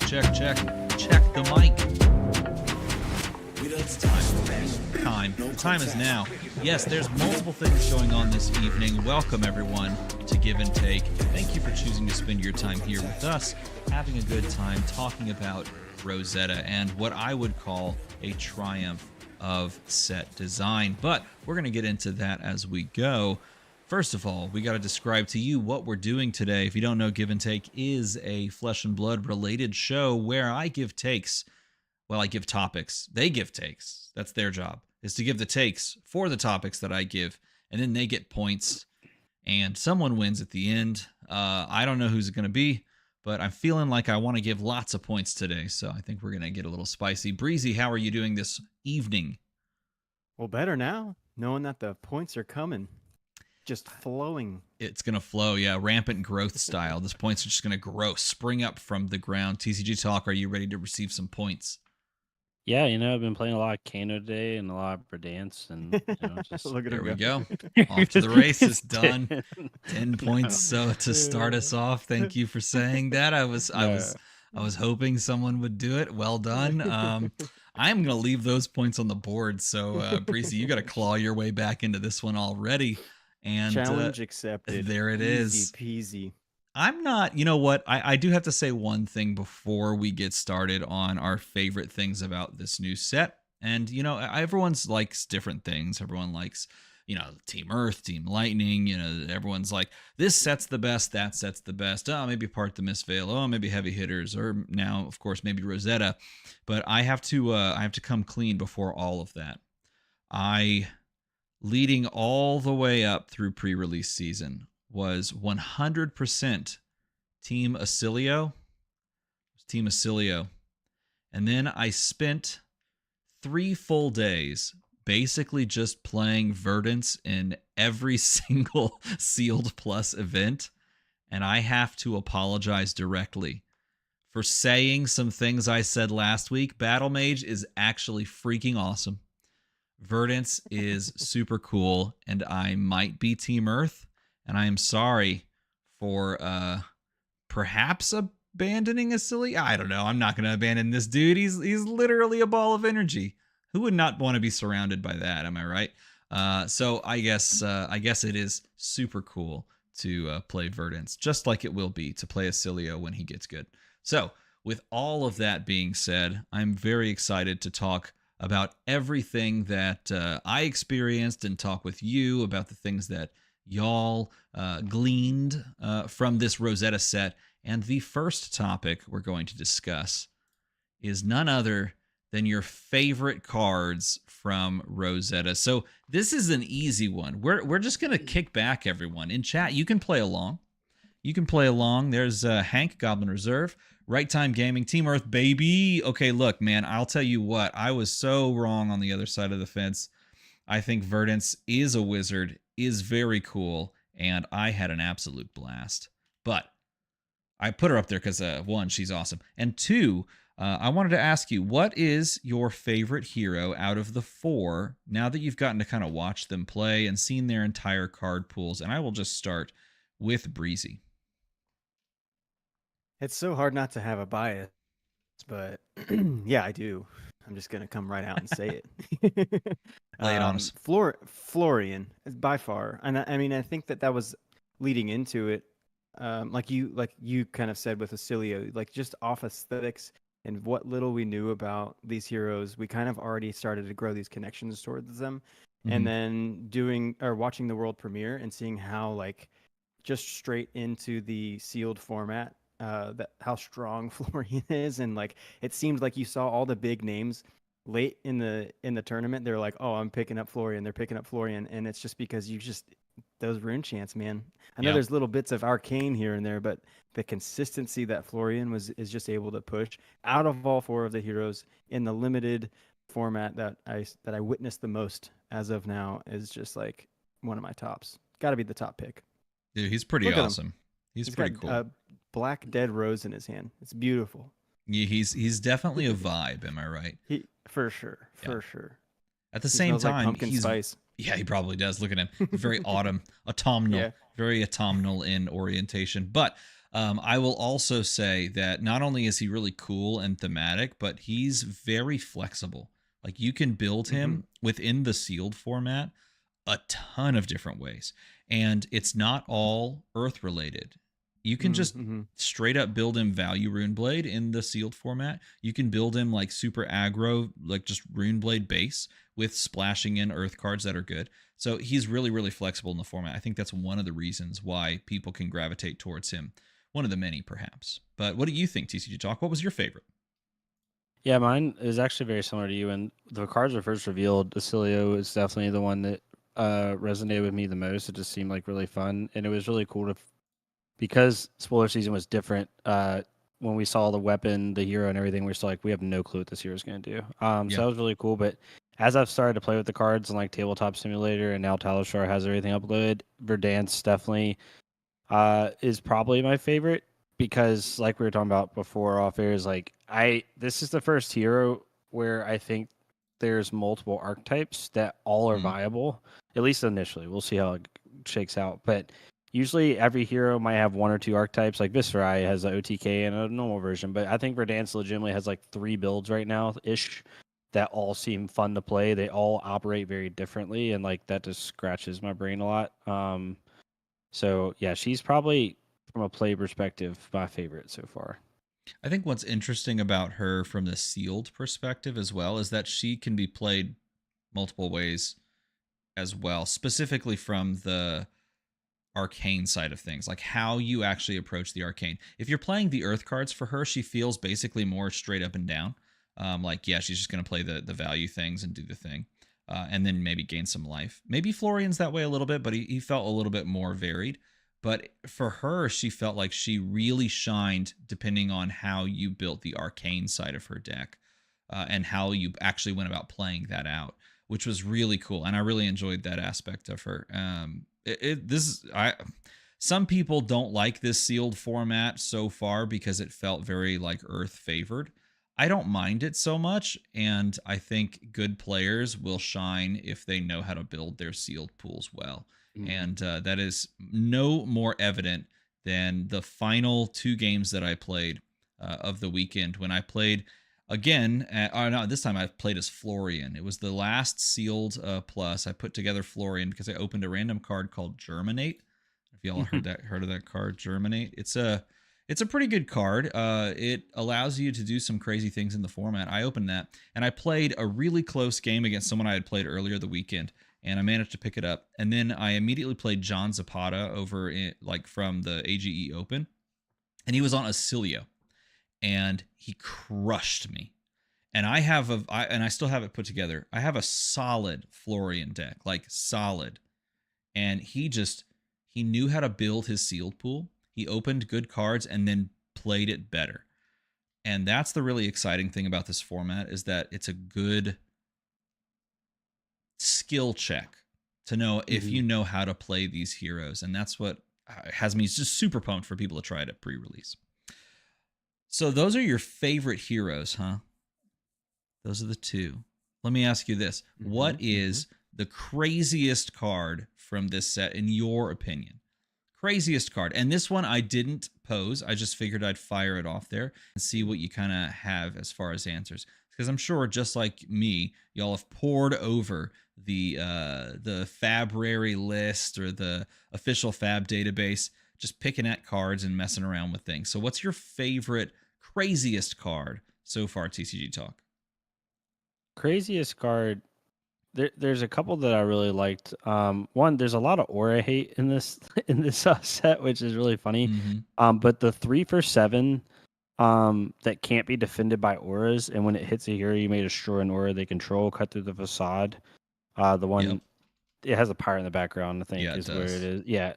check. Check the mic. Time. The time is now. Yes, there's multiple things going on this evening. Welcome, everyone, to Give and Take. Thank you for choosing to spend your time here with us, having a good time talking about Rosetta and what I would call a triumph of set design. But we're going to get into that as we go. First of all, we got to describe to you what we're doing today. If you don't know, Give and Take is a flesh and blood related show where I give takes. Well, I give topics. They give takes. That's their job, is to give the takes for the topics that I give. And then they get points. And someone wins at the end. I don't know who's it going to be, but I'm feeling like I want to give lots of points today. So I think we're going to get a little spicy. Breezy, how are you doing this evening? Well, better now, knowing that the points are coming. Just flowing. It's going to flow, yeah. Rampant growth style. These points are just going to grow, spring up from the ground. TCG Talk, are you ready to receive some points? Yeah, I've been playing a lot of Kano today and a lot of Verdance, and just Look at there him we go. Off to the races, done. 10 points so to start us off. Thank you for saying that. I was hoping someone would do it. Well done. I'm going to leave those points on the board. So, Breezy, you got to claw your way back into this one already. And challenge accepted. There it is. Easy peasy. I'm not, you know what? I do have to say one thing before we get started on our favorite things about this new set. And, everyone's likes different things. Everyone likes, Team Earth, Team Lightning. Everyone's like, this set's the best, that set's the best. Oh, maybe Part the Mist Veil. Oh, maybe Heavy Hitters. Or now, of course, maybe Rosetta. But I have to come clean before all of that. Leading all the way up through pre-release season was 100% Team Acilio. Team Acilio. And then I spent 3 full days basically just playing Verdance in every single Sealed Plus event. And I have to apologize directly for saying some things I said last week. Battle Mage is actually freaking awesome. Verdance is super cool, and I might be Team Earth, and I am sorry for perhaps abandoning a silly. I don't know. I'm not going to abandon this dude. He's literally a ball of energy. Who would not want to be surrounded by that? Am I right? So I guess it is super cool to play Verdance, just like it will be to play Acilio when he gets good. So with all of that being said, I'm very excited to talk about everything that I experienced and talk with you about the things that y'all gleaned from this Rosetta set. And the first topic we're going to discuss is none other than your favorite cards from Rosetta. So this is an easy one. We're just going to kick back, everyone. In chat, you can play along. There's Hank, Goblin Reserve. Right Time Gaming, Team Earth, baby. Okay, look, man, I'll tell you what. I was so wrong on the other side of the fence. I think Verdance is a wizard, is very cool, and I had an absolute blast. But I put her up there because, 1, she's awesome. And 2, I wanted to ask you, what is your favorite hero out of the 4, now that you've gotten to kind of watch them play and seen their entire card pools? And I will just start with Breezy. It's so hard not to have a bias, but yeah, I do. I'm just going to come right out and say it. Lay it on us. Florian is by far. And I mean, I think that was leading into it. Like you kind of said with Acilio, like just off aesthetics and what little we knew about these heroes, we kind of already started to grow these connections towards them. Mm-hmm. And then watching the world premiere and seeing how like just straight into the sealed format, how strong Florian is, and like it seemed like you saw all the big names late in the tournament. They're like, oh, I'm picking up Florian. They're picking up Florian, and it's just because those rune chants, man. I know there's little bits of arcane here and there, but the consistency that Florian is just able to push out of all 4 of the heroes in the limited format that I witnessed the most as of now is just like one of my tops. Got to be the top pick. Dude, he's pretty awesome. He's pretty got, cool. Black dead rose in his hand. It's beautiful. Yeah, he's definitely a vibe. Am I right? For sure. At the same time, like pumpkin spice. Yeah, he probably does. Look at him. Very autumnnal. Yeah. Very autumnal in orientation. But I will also say that not only is he really cool and thematic, but he's very flexible. Like you can build Mm-hmm. him within the sealed format a ton of different ways. And it's not all Earth related. You can just Mm-hmm. straight up build him value Rune Blade in the sealed format. You can build him like super aggro, like just Rune Blade base with splashing in Earth cards that are good. So he's really, really flexible in the format. I think that's one of the reasons why people can gravitate towards him. One of the many, perhaps. But what do you think, TCG Talk? What was your favorite? Yeah, mine is actually very similar to you. When the cards were first revealed, Acilio is definitely the one that resonated with me the most. It just seemed like really fun, and it was really cool to because spoiler season was different. When we saw the weapon, the hero, and everything, we're still like, we have no clue what this hero is going to do. So Yeah. that was really cool. But as I've started to play with the cards and like Tabletop Simulator, and now Talishar has everything uploaded, Verdansk definitely is probably my favorite because, like we were talking about before off air, is like this is the first hero where I think there's multiple archetypes that all are Mm. viable, at least initially. We'll see how it shakes out, but usually every hero might have one or two archetypes. Like Viscerai has an OTK and a normal version, but I think Verdansk legitimately has like 3 builds right now ish that all seem fun to play. They all operate very differently, and like that just scratches my brain a lot. So yeah, she's probably from a play perspective my favorite so far. I think what's interesting about her from the sealed perspective as well is that she can be played multiple ways as well, specifically from the arcane side of things, like how you actually approach the arcane. If you're playing the earth cards for her, she feels basically more straight up and down. Like, yeah, she's just going to play the value things and do the thing. And then maybe gain some life. Maybe Florian's that way a little bit, but he felt a little bit more varied. But for her, she felt like she really shined depending on how you built the arcane side of her deck and how you actually went about playing that out, which was really cool. And I really enjoyed that aspect of her. Some people don't like this sealed format so far because it felt very like Earth favored. I don't mind it so much, and I think good players will shine if they know how to build their sealed pools well. And that is no more evident than the final 2 games that I played of the weekend when I played again. No, this time I played as Florian. It was the last sealed plus. I put together Florian because I opened a random card called Germinate. If y'all heard of that card, Germinate. It's a pretty good card. It allows you to do some crazy things in the format. I opened that and I played a really close game against someone I had played earlier the weekend, and I managed to pick it up. And then I immediately played John Zapata over from the AGE Open, and he was on Acilio, and he crushed me. And I still have it put together. I have a solid Florian deck, like solid. And he knew how to build his sealed pool. He opened good cards and then played it better. And that's the really exciting thing about this format is that it's a good skill check to know if you know how to play these heroes. And that's what has me just super pumped for people to try it at pre-release. So those are your favorite heroes, huh? Those are the 2. Let me ask you this. What is the craziest card from this set in your opinion? Craziest card. And this one I didn't pose. I just figured I'd fire it off there and see what you kind of have as far as answers. Because I'm sure, just like me, y'all have poured over the Fabrary list or the official Fab database, just picking at cards and messing around with things. So what's your favorite, craziest card so far, TCG Talk? Craziest card. There's a couple that I really liked. One, there's a lot of aura hate in this set, which is really funny. But the 3 for 7 that can't be defended by auras, and when it hits a hero, you may destroy an aura they control, cut through the facade. The one it has a pirate in the background, I think, is where it is. Yeah,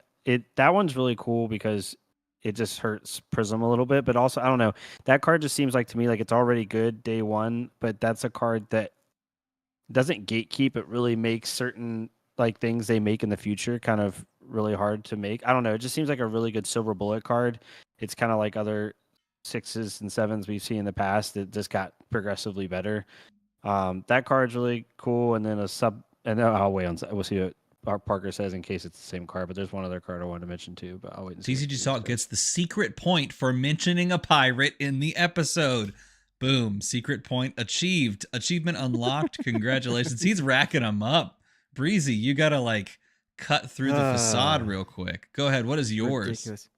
that one's really cool because it just hurts Prism a little bit, but also I don't know. That card just seems like to me like it's already good day one, but that's a card that doesn't gatekeep. It really makes certain like things they make in the future kind of really hard to make. I don't know. It just seems like a really good silver bullet card. It's kind of like other 6s and 7s we've seen in the past. It just got progressively better. That card's really cool. And then a sub, and I'll wait on. We'll see what Parker says in case it's the same card, but there's one other card I wanted to mention too, but I'll wait and see. TCG Talk gets the secret point for mentioning a pirate in the episode. Boom. Secret point achieved. Achievement unlocked. Congratulations. He's racking them up. Breezy, you got to like cut through the facade real quick. Go ahead. What is yours? Ridiculous.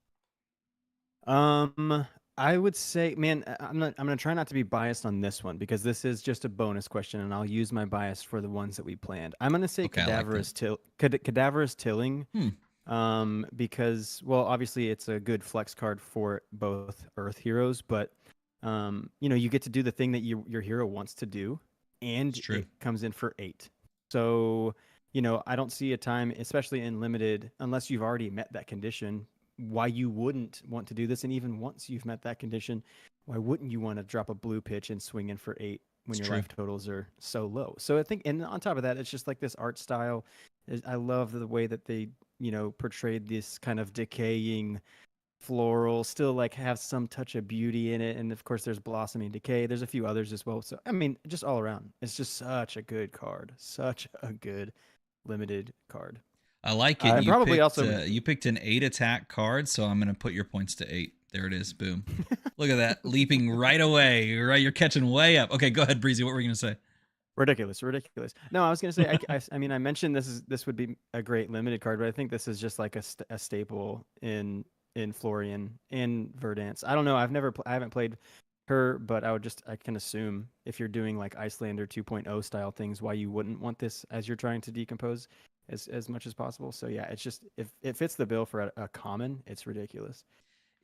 I would say, man, I'm gonna try not to be biased on this one because this is just a bonus question, and I'll use my bias for the ones that we planned. I'm gonna say Cadaverous Tilling. Because, well, obviously it's a good flex card for both Earth heroes, but you get to do the thing that your hero wants to do, and it comes in for 8. So, I don't see a time, especially in limited, unless you've already met that condition, why you wouldn't want to do this. And even once you've met that condition, why wouldn't you want to drop a blue pitch and swing in for 8 when your life totals are so low? So I think, and on top of that, it's just like this art style. I love the way that they, portrayed this kind of decaying floral, still like have some touch of beauty in it. And of course there's blossoming decay. There's a few others as well. So, I mean, just all around, it's just such a good card. Such a good limited card. I like it. You picked an 8 attack card, so I'm going to put your points to 8. There it is. Boom. Look at that. Leaping right away. Right, you're catching way up. Okay, go ahead, Breezy. What were you going to say? Ridiculous. No, I was going to say, I mean, I mentioned this would be a great limited card, but I think this is just like a staple in Florian, in Verdance. I don't know. I haven't played her, but I can assume if you're doing like Icelander 2.0 style things, why you wouldn't want this as you're trying to decompose as much as possible. So yeah, it's just, if it fits the bill for a common, it's ridiculous.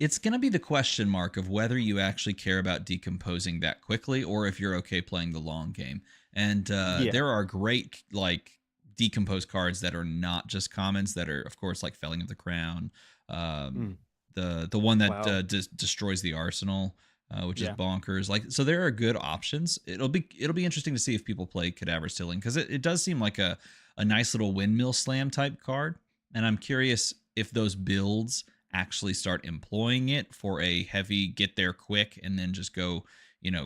It's going to be the question mark of whether you actually care about decomposing that quickly or if you're okay playing the long game. And there are great like decomposed cards that are not just commons, that are of course like Felling of the Crown, the one that destroys the arsenal, which is bonkers. Like, so there are good options. It'll be interesting to see if people play Cadaverous Tilling, because it does seem like a nice little windmill slam type card, and I'm curious if those builds actually start employing it for a heavy get there quick and then just go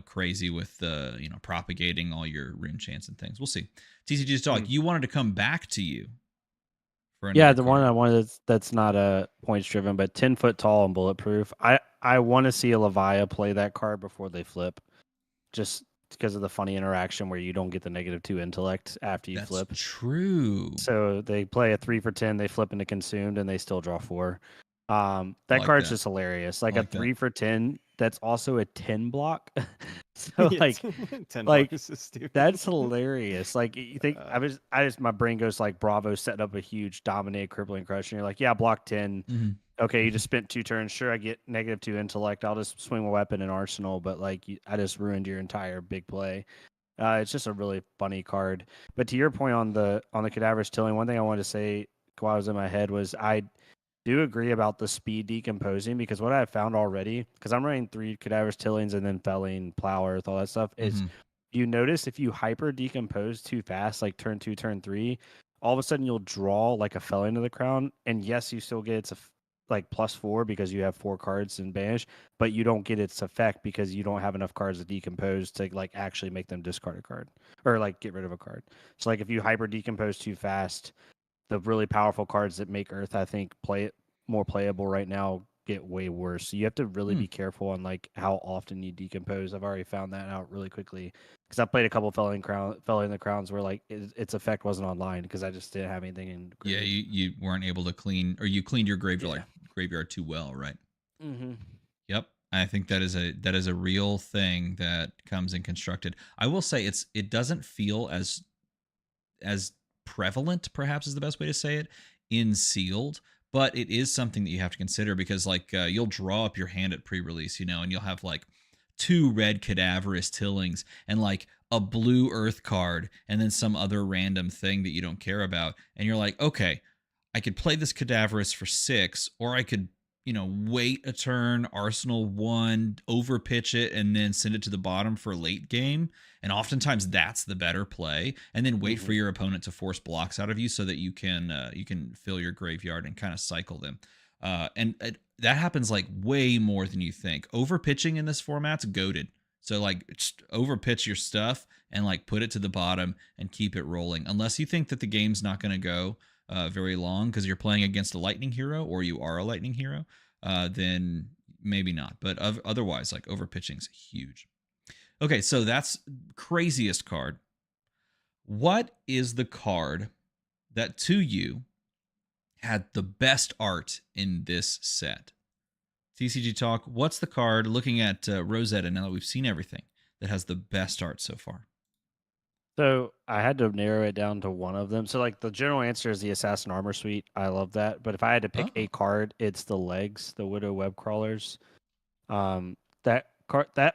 crazy with the propagating all your rune chants and things. We'll see. TCG Talk, you wanted to come back to you for the card. one I wanted that's not a points driven, but 10 foot tall and bulletproof. I want to see a Levia play that card before they flip, just because of the funny interaction where you don't get the -2 intellect after you flip. That's true. So they play a 3 for 10, they flip into consumed, and they still draw 4. That card's just hilarious. Like a 3 for 10, that's also a 10 block. So like 10 like is so stupid. That's hilarious. Like you think my brain goes like Bravo setting up a huge dominate crippling crush, and you're like, yeah, block 10. Mm-hmm. Okay, you just spent 2 turns. Sure, I get -2 intellect. I'll just swing my weapon in arsenal, but like I just ruined your entire big play. It's just a really funny card. But to your point on the Cadaverous Tilling, one thing I wanted to say while I was in my head was I do agree about the speed decomposing, because what I've found already, because I'm running 3 Cadaverous Tillings and then Felling, Plow Earth, all that stuff, is you notice if you hyper decompose too fast, like turn 2, turn 3, all of a sudden you'll draw like a Felling of the Crown, and yes, you still get its like +4 because you have 4 cards in banish, but you don't get its effect because you don't have enough cards to decompose to like actually make them discard a card or like get rid of a card. So like if you hyper decompose too fast, the really powerful cards that make Earth, I think, play it more playable right now get way worse. So you have to really be careful on like how often you decompose. I've already found that out really quickly because I played a couple Felling the Crowns where like its effect wasn't online because I just didn't have anything in. Yeah, you weren't able to clean, or you cleaned your graveyard too well, right? Mm-hmm. Yep. I think that is a real thing that comes in constructed. I will say it doesn't feel as prevalent, perhaps is the best way to say it, in sealed, but it is something that you have to consider because like you'll draw up your hand at pre-release, and you'll have like 2 red Cadaverous Tillings and like a blue Earth card and then some other random thing that you don't care about, and you're like, okay, I could play this Cadaverous for 6, or I could wait a turn, Arsenal 1, overpitch it, and then send it to the bottom for a late game. And oftentimes that's the better play. And then wait for your opponent to force blocks out of you so that you can fill your graveyard and kind of cycle them. And that happens like way more than you think. Overpitching in this format's goated. So like just overpitch your stuff and like put it to the bottom and keep it rolling. Unless you think that the game's not going to go very long because you're playing against a lightning hero or you are a lightning hero, then maybe not. But otherwise, like overpitching's huge. Okay, so that's craziest card. What is the card that to you had the best art in this set? TCG Talk, what's the card, looking at Rosetta now that we've seen everything, that has the best art so far? So I had to narrow it down to one of them. So like the general answer is the Assassin Armor Suite. I love that. But if I had to pick a card, it's the legs, the Widow Web Crawlers. That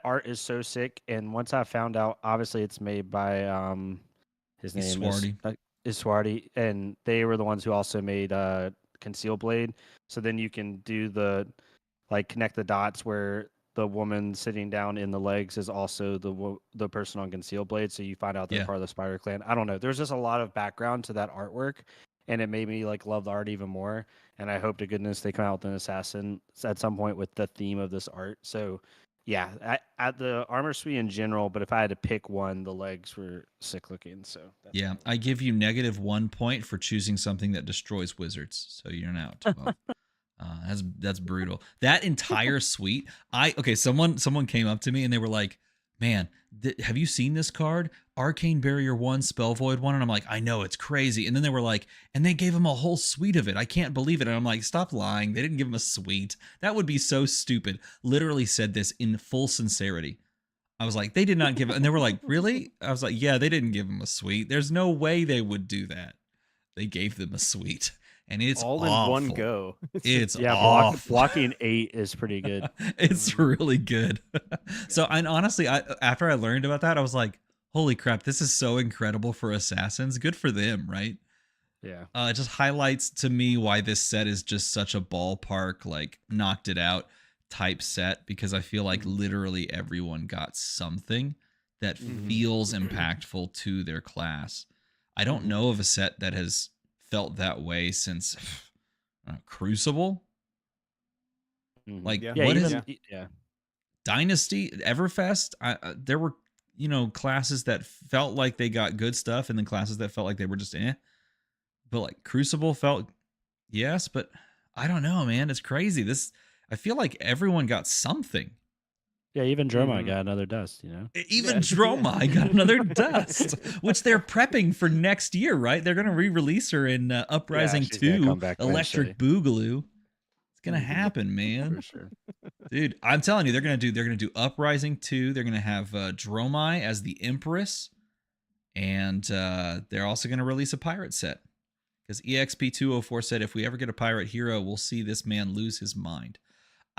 art is so sick. And once I found out, obviously it's made by his name is Iswardi, and they were the ones who also made Conceal Blade. So then you can do the connect the dots where the woman sitting down in the legs is also the person on Conceal Blade. So you find out they're part of the Spider Clan. I don't know. There's just a lot of background to that artwork, and it made me love the art even more. And I hope to goodness they come out with an assassin at some point with the theme of this art. So yeah, at the armor suite in general, but if I had to pick one, the legs were sick looking. So yeah, I give you -1 point for choosing something that destroys wizards. So you're out. Well, that's brutal. That entire suite. Someone came up to me and they were like, "Man, have you seen this card? Arcane Barrier 1, Spell Void 1." And I'm like, "I know, it's crazy." And then they were like, "And they gave him a whole suite of it. I can't believe it." And I'm like, "Stop lying. They didn't give him a suite. That would be so stupid." Literally said this in full sincerity. I was like, "They did not give it." And they were like, "Really?" I was like, "Yeah, they didn't give him a suite. There's no way they would do that." They gave them a suite. And it's all awful. in one go. It's awful. Blocking 8 is pretty good. It's really good. So, and honestly, after I learned about that, I was like, "Holy crap! This is so incredible for assassins. Good for them, right?" Yeah. It just highlights to me why this set is just such a ballpark, knocked it out type set, because I feel like literally everyone got something that feels impactful to their class. I don't know of a set that has felt that way since Crucible. Dynasty, Everfest. There were classes that felt like they got good stuff, and then classes that felt like they were just but Crucible felt yes, but I don't know, man. It's crazy. I feel like everyone got something. Yeah, even Dromai got another dust, Even Dromai got another dust, which they're prepping for next year, right? They're going to re-release her in Uprising 2, Electric Boogaloo. It's going to happen, man. For sure. Dude, I'm telling you, they're going to do Uprising 2. They're going to have Dromai as the Empress, and they're also going to release a pirate set. Because EXP204 said, if we ever get a pirate hero, we'll see this man lose his mind.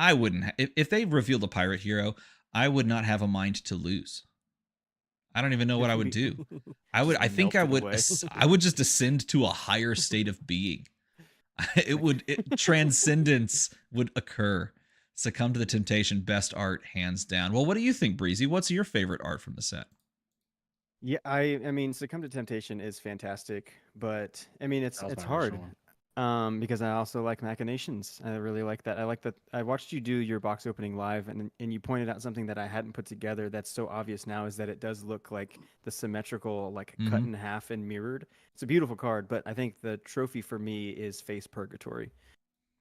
I wouldn't. If they revealed a pirate hero, I would not have a mind to lose. I don't even know what I would do. I would just ascend to a higher state of being. Transcendence would occur. Succumb to the temptation. Best art, hands down. Well, what do you think, Breezy? What's your favorite art from the set? Yeah, I mean, Succumb to Temptation is fantastic, but I mean, it's hard. Because I also like Machinations. I really like that. I like that. I watched you do your box opening live, and you pointed out something that I hadn't put together that's so obvious now, is that it does look like the symmetrical, cut in half and mirrored. It's a beautiful card, but I think the trophy for me is Face Purgatory.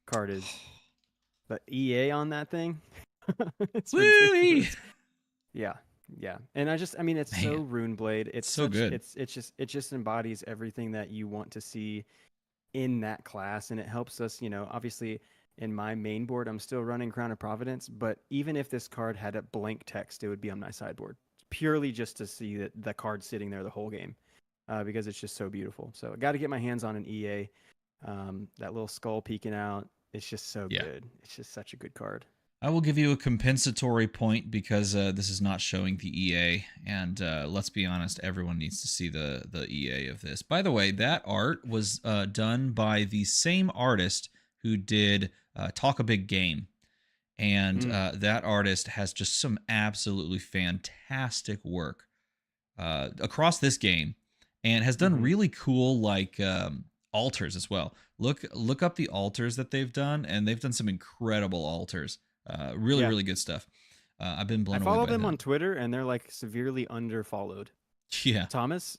Card is the EA on that thing. It's ridiculous. Yeah. And it's so Runeblade. It's so good. It just embodies everything that you want to see in that class, and it helps us, obviously in my main board I'm still running Crown of Providence, but even if this card had a blank text, it would be on my sideboard, purely just to see that the card sitting there the whole game, because it's just so beautiful. So I got to get my hands on an EA. That little skull peeking out, it's just so good. It's just such a good card. I will give you a compensatory point because this is not showing the EA, and let's be honest, everyone needs to see the EA of this. By the way, that art was done by the same artist who did Talk a Big Game, and that artist has just some absolutely fantastic work across this game, and has done really cool altars as well. Look up the altars that they've done, and they've done some incredible altars. Really good stuff. I've been blown away. I follow them on Twitter, and they're severely underfollowed. Yeah. That's Thomas.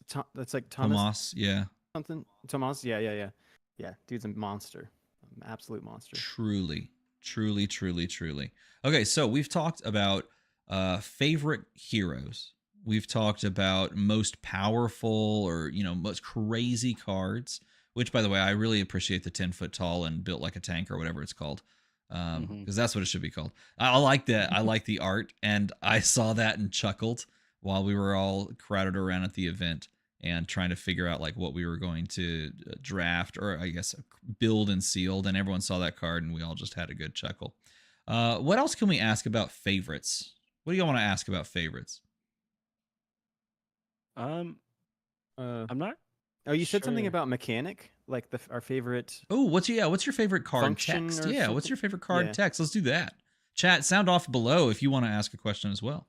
Thomas. Yeah. Something. Thomas. Yeah. Yeah, dude's a monster. Absolute monster. Truly, truly, truly, truly. Okay, so we've talked about favorite heroes. We've talked about most powerful or most crazy cards. Which, by the way, I really appreciate the 10-foot tall and built like a tank or whatever it's called, because that's what it should be called. I like that. I like the art, and I saw that and chuckled while we were all crowded around at the event and trying to figure out like what we were going to draft or I guess build and sealed, and everyone saw that card and we all just had a good chuckle. What else can we ask about favorites? What do you want to ask about favorites? I'm not. Oh, you said something about mechanic, like our favorite. Oh, what's your favorite card text? Yeah, something? what's your favorite card text? Let's do that. Chat, sound off below if you want to ask a question as well.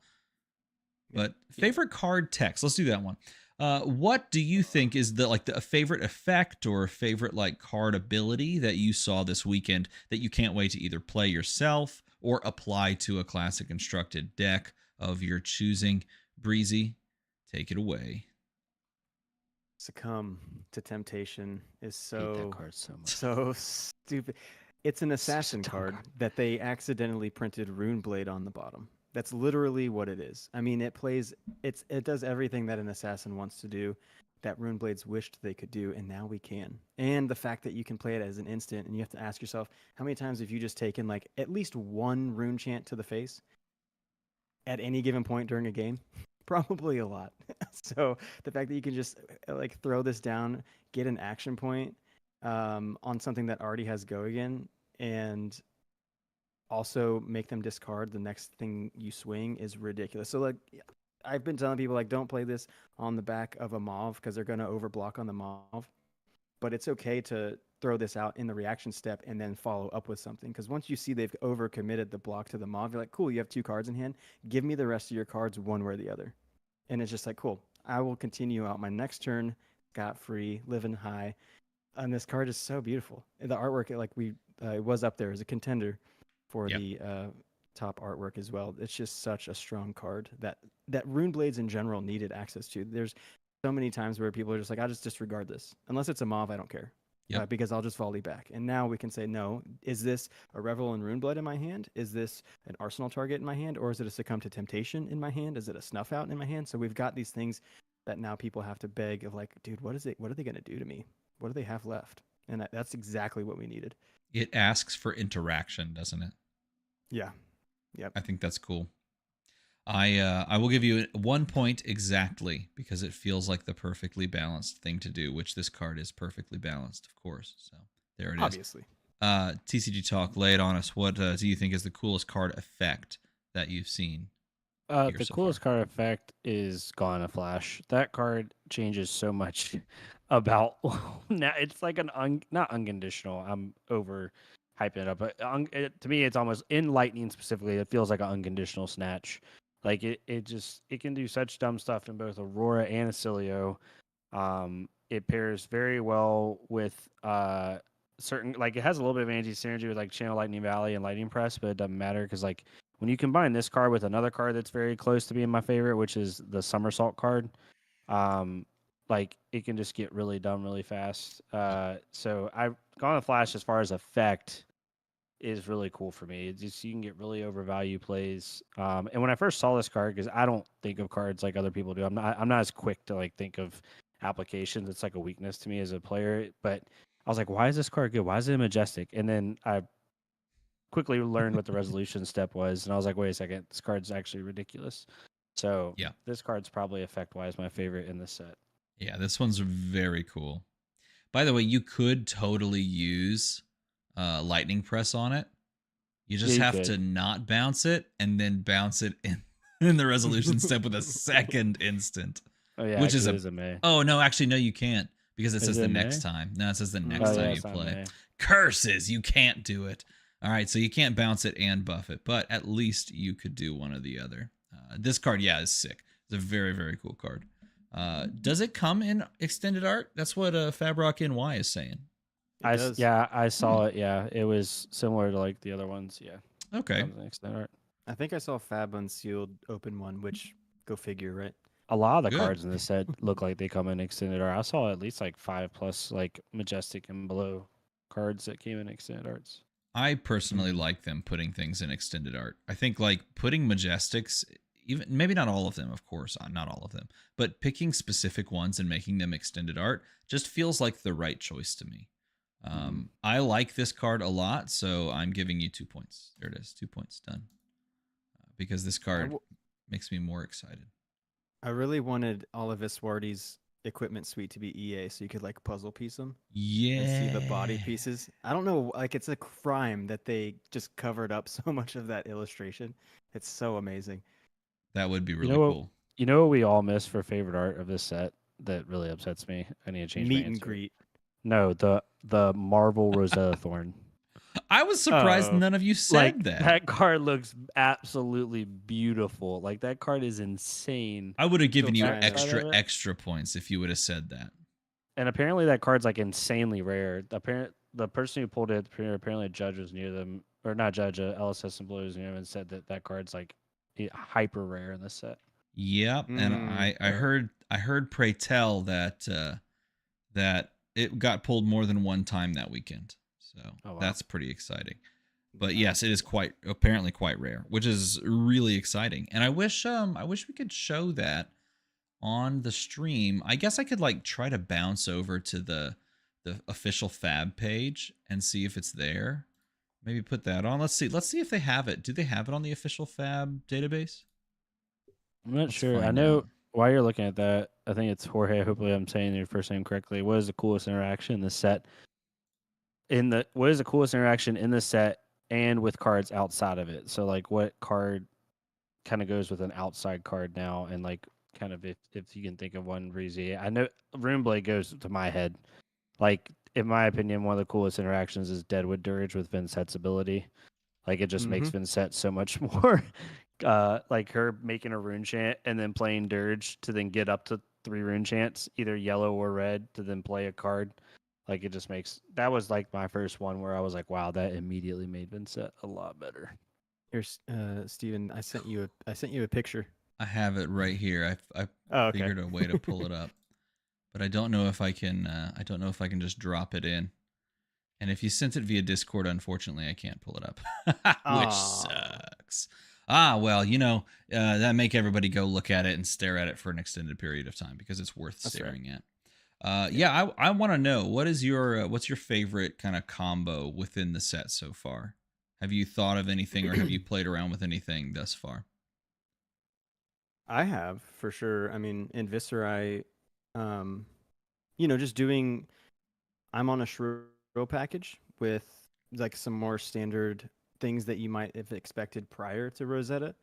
But favorite card text, let's do that one. What do you think is a favorite effect or favorite like card ability that you saw this weekend that you can't wait to either play yourself or apply to a classic constructed deck of your choosing? Breezy, take it away. Succumb to Temptation is I hate that card so much. So stupid. It's an assassin card that they accidentally printed Runeblade on the bottom. That's literally what it is. I mean, it does everything that an assassin wants to do, that Runeblades wished they could do, and now we can. And the fact that you can play it as an instant, and you have to ask yourself, how many times have you just taken like at least one rune chant to the face at any given point during a game? Probably a lot. So the fact that you can just like throw this down, get an action point on something that already has go again, and also make them discard the next thing you swing is ridiculous. So like I've been telling people like don't play this on the back of a Mauve because they're going to overblock on the Mauve. But it's okay to throw this out in the reaction step and then follow up with something. Because once you see they've overcommitted the block to the Mauve, you're like, cool, you have 2 cards in hand. Give me the rest of your cards one way or the other. And it's just like, cool, I will continue out my next turn, scot-free, living high. And this card is so beautiful. The artwork, like it was up there as a contender for the top artwork as well. It's just such a strong card that Runeblades in general needed access to. There's so many times where people are just like, I'll just disregard this. Unless it's a Mauve, I don't care. Because I'll just volley back. And now we can say, no, is this a Revel and Runeblood in my hand? Is this an Arsenal target in my hand? Or is it a Succumb to Temptation in my hand? Is it a Snuff Out in my hand? So we've got these things that now people have to beg of like, dude, what are they going to do to me? What do they have left? And that's exactly what we needed. It asks for interaction, doesn't it? Yeah. Yep. I think that's cool. I will give you 1 point exactly because it feels like the perfectly balanced thing to do, which this card is perfectly balanced, of course. So there it is. Obviously. TCG Talk, lay it on us. What do you think is the coolest card effect that you've seen? The coolest card effect is Gone in a Flash. That card changes so much about now. It's like not unconditional. I'm over hyping it up, but to me, it's almost in Lightning specifically. It feels like an unconditional snatch. Like it can do such dumb stuff in both Aurora and Acilio. It pairs very well with certain, like it has a little bit of anti-synergy with like Channel Lightning Valley and Lightning Press, but it doesn't matter because like when you combine this card with another card that's very close to being my favorite, which is the Somersault card, like it can just get really dumb really fast. So I've gone to Flash as far as effect is really cool for me. It's just you can get really overvalue plays. And when I first saw this card, because I don't think of cards like other people do, I'm not as quick to like think of applications. It's like a weakness to me as a player. But I was like, why is this card good? Why is it majestic? And then I quickly learned what the resolution step was, and I was like, wait a second, this card's actually ridiculous. So yeah, this card's probably effect-wise my favorite in this set. Yeah, this one's very cool. By the way, you could totally use Lightning Press on it. You just have to not bounce it and then bounce it in the resolution step with a second instant. Oh yeah, which is a May. Oh no, actually no, you can't because it says the next time. No, it says the next time you play. Curses, you can't do it. All right, so you can't bounce it and buff it, but at least you could do one or the other. This card, yeah, is sick. It's a very, very cool card. Does it come in extended art? That's what Fabrock NY is saying. I saw it. Yeah, it was similar to like the other ones. Yeah. Okay. I think I saw Fab Unsealed open one, which go figure, right? A lot of the Good. cards in this set look like they come in extended art. I saw at least like 5+ like majestic and below cards that came in extended arts. I personally like them putting things in extended art. I think like putting majestics, even maybe not all of them, of course, not all of them, but picking specific ones and making them extended art just feels like the right choice to me. I like this card a lot, so I'm giving you 2 points. There it is, 2 points done. Because this card makes me more excited. I really wanted all of Iswardi's equipment suite to be EA, so you could like puzzle piece them. Yeah. And see the body pieces. I don't know, like it's a crime that they just covered up so much of that illustration. It's so amazing. That would be really cool. You know what we all miss for favorite art of this set that really upsets me? I need to change my Meet answer. and greet. No, the Marvel Rosetta Thorn. I was surprised none of you said that. That card looks absolutely beautiful. Like that card is insane. I would have given you extra points if you would have said that. And apparently that card's like insanely rare. The person who pulled it, apparently a judge was near them, or not judge, a LSS employee was near them and said that card's like hyper rare in this set. Yep, and I heard pray tell that that it got pulled more than one time that weekend. So that's pretty exciting. But yes, it is apparently quite rare, which is really exciting. And I wish we could show that on the stream. I guess I could like try to bounce over to the official Fab page and see if it's there. Maybe put that on. Let's see if they have it. Do they have it on the official Fab database? I'm not sure. I know while you're looking at that, I think it's Jorge. Hopefully I'm saying your first name correctly. What is the coolest interaction in the set? What is the coolest interaction in the set and with cards outside of it? So like what card kind of goes with an outside card now, and like kind of if you can think of one, Breezy. I know Runeblade goes to my head. Like in my opinion, one of the coolest interactions is Deadwood Dirge with Vincett's ability. Like it just makes Vincett so much more like her making a rune chant and then playing Dirge to then get up to 3 rune chants, either yellow or red, to then play a card. Like it just makes that was like my first one where I was like, wow, that immediately made Vincett a lot better. Here's Steven, I sent you a picture. I have it right here. I figured a way to pull it up, but I don't know if I can. I don't know if I can just drop it in. And if you sent it via Discord, unfortunately, I can't pull it up, which sucks. Well, that make everybody go look at it and stare at it for an extended period of time because it's worth staring at. I want to know what's your favorite kind of combo within the set so far? Have you thought of anything or have you played around with anything thus far? I have, for sure. I mean, in Viserai, just doing, I'm on a Shrill package with like some more standard things that you might have expected prior to Rosetta.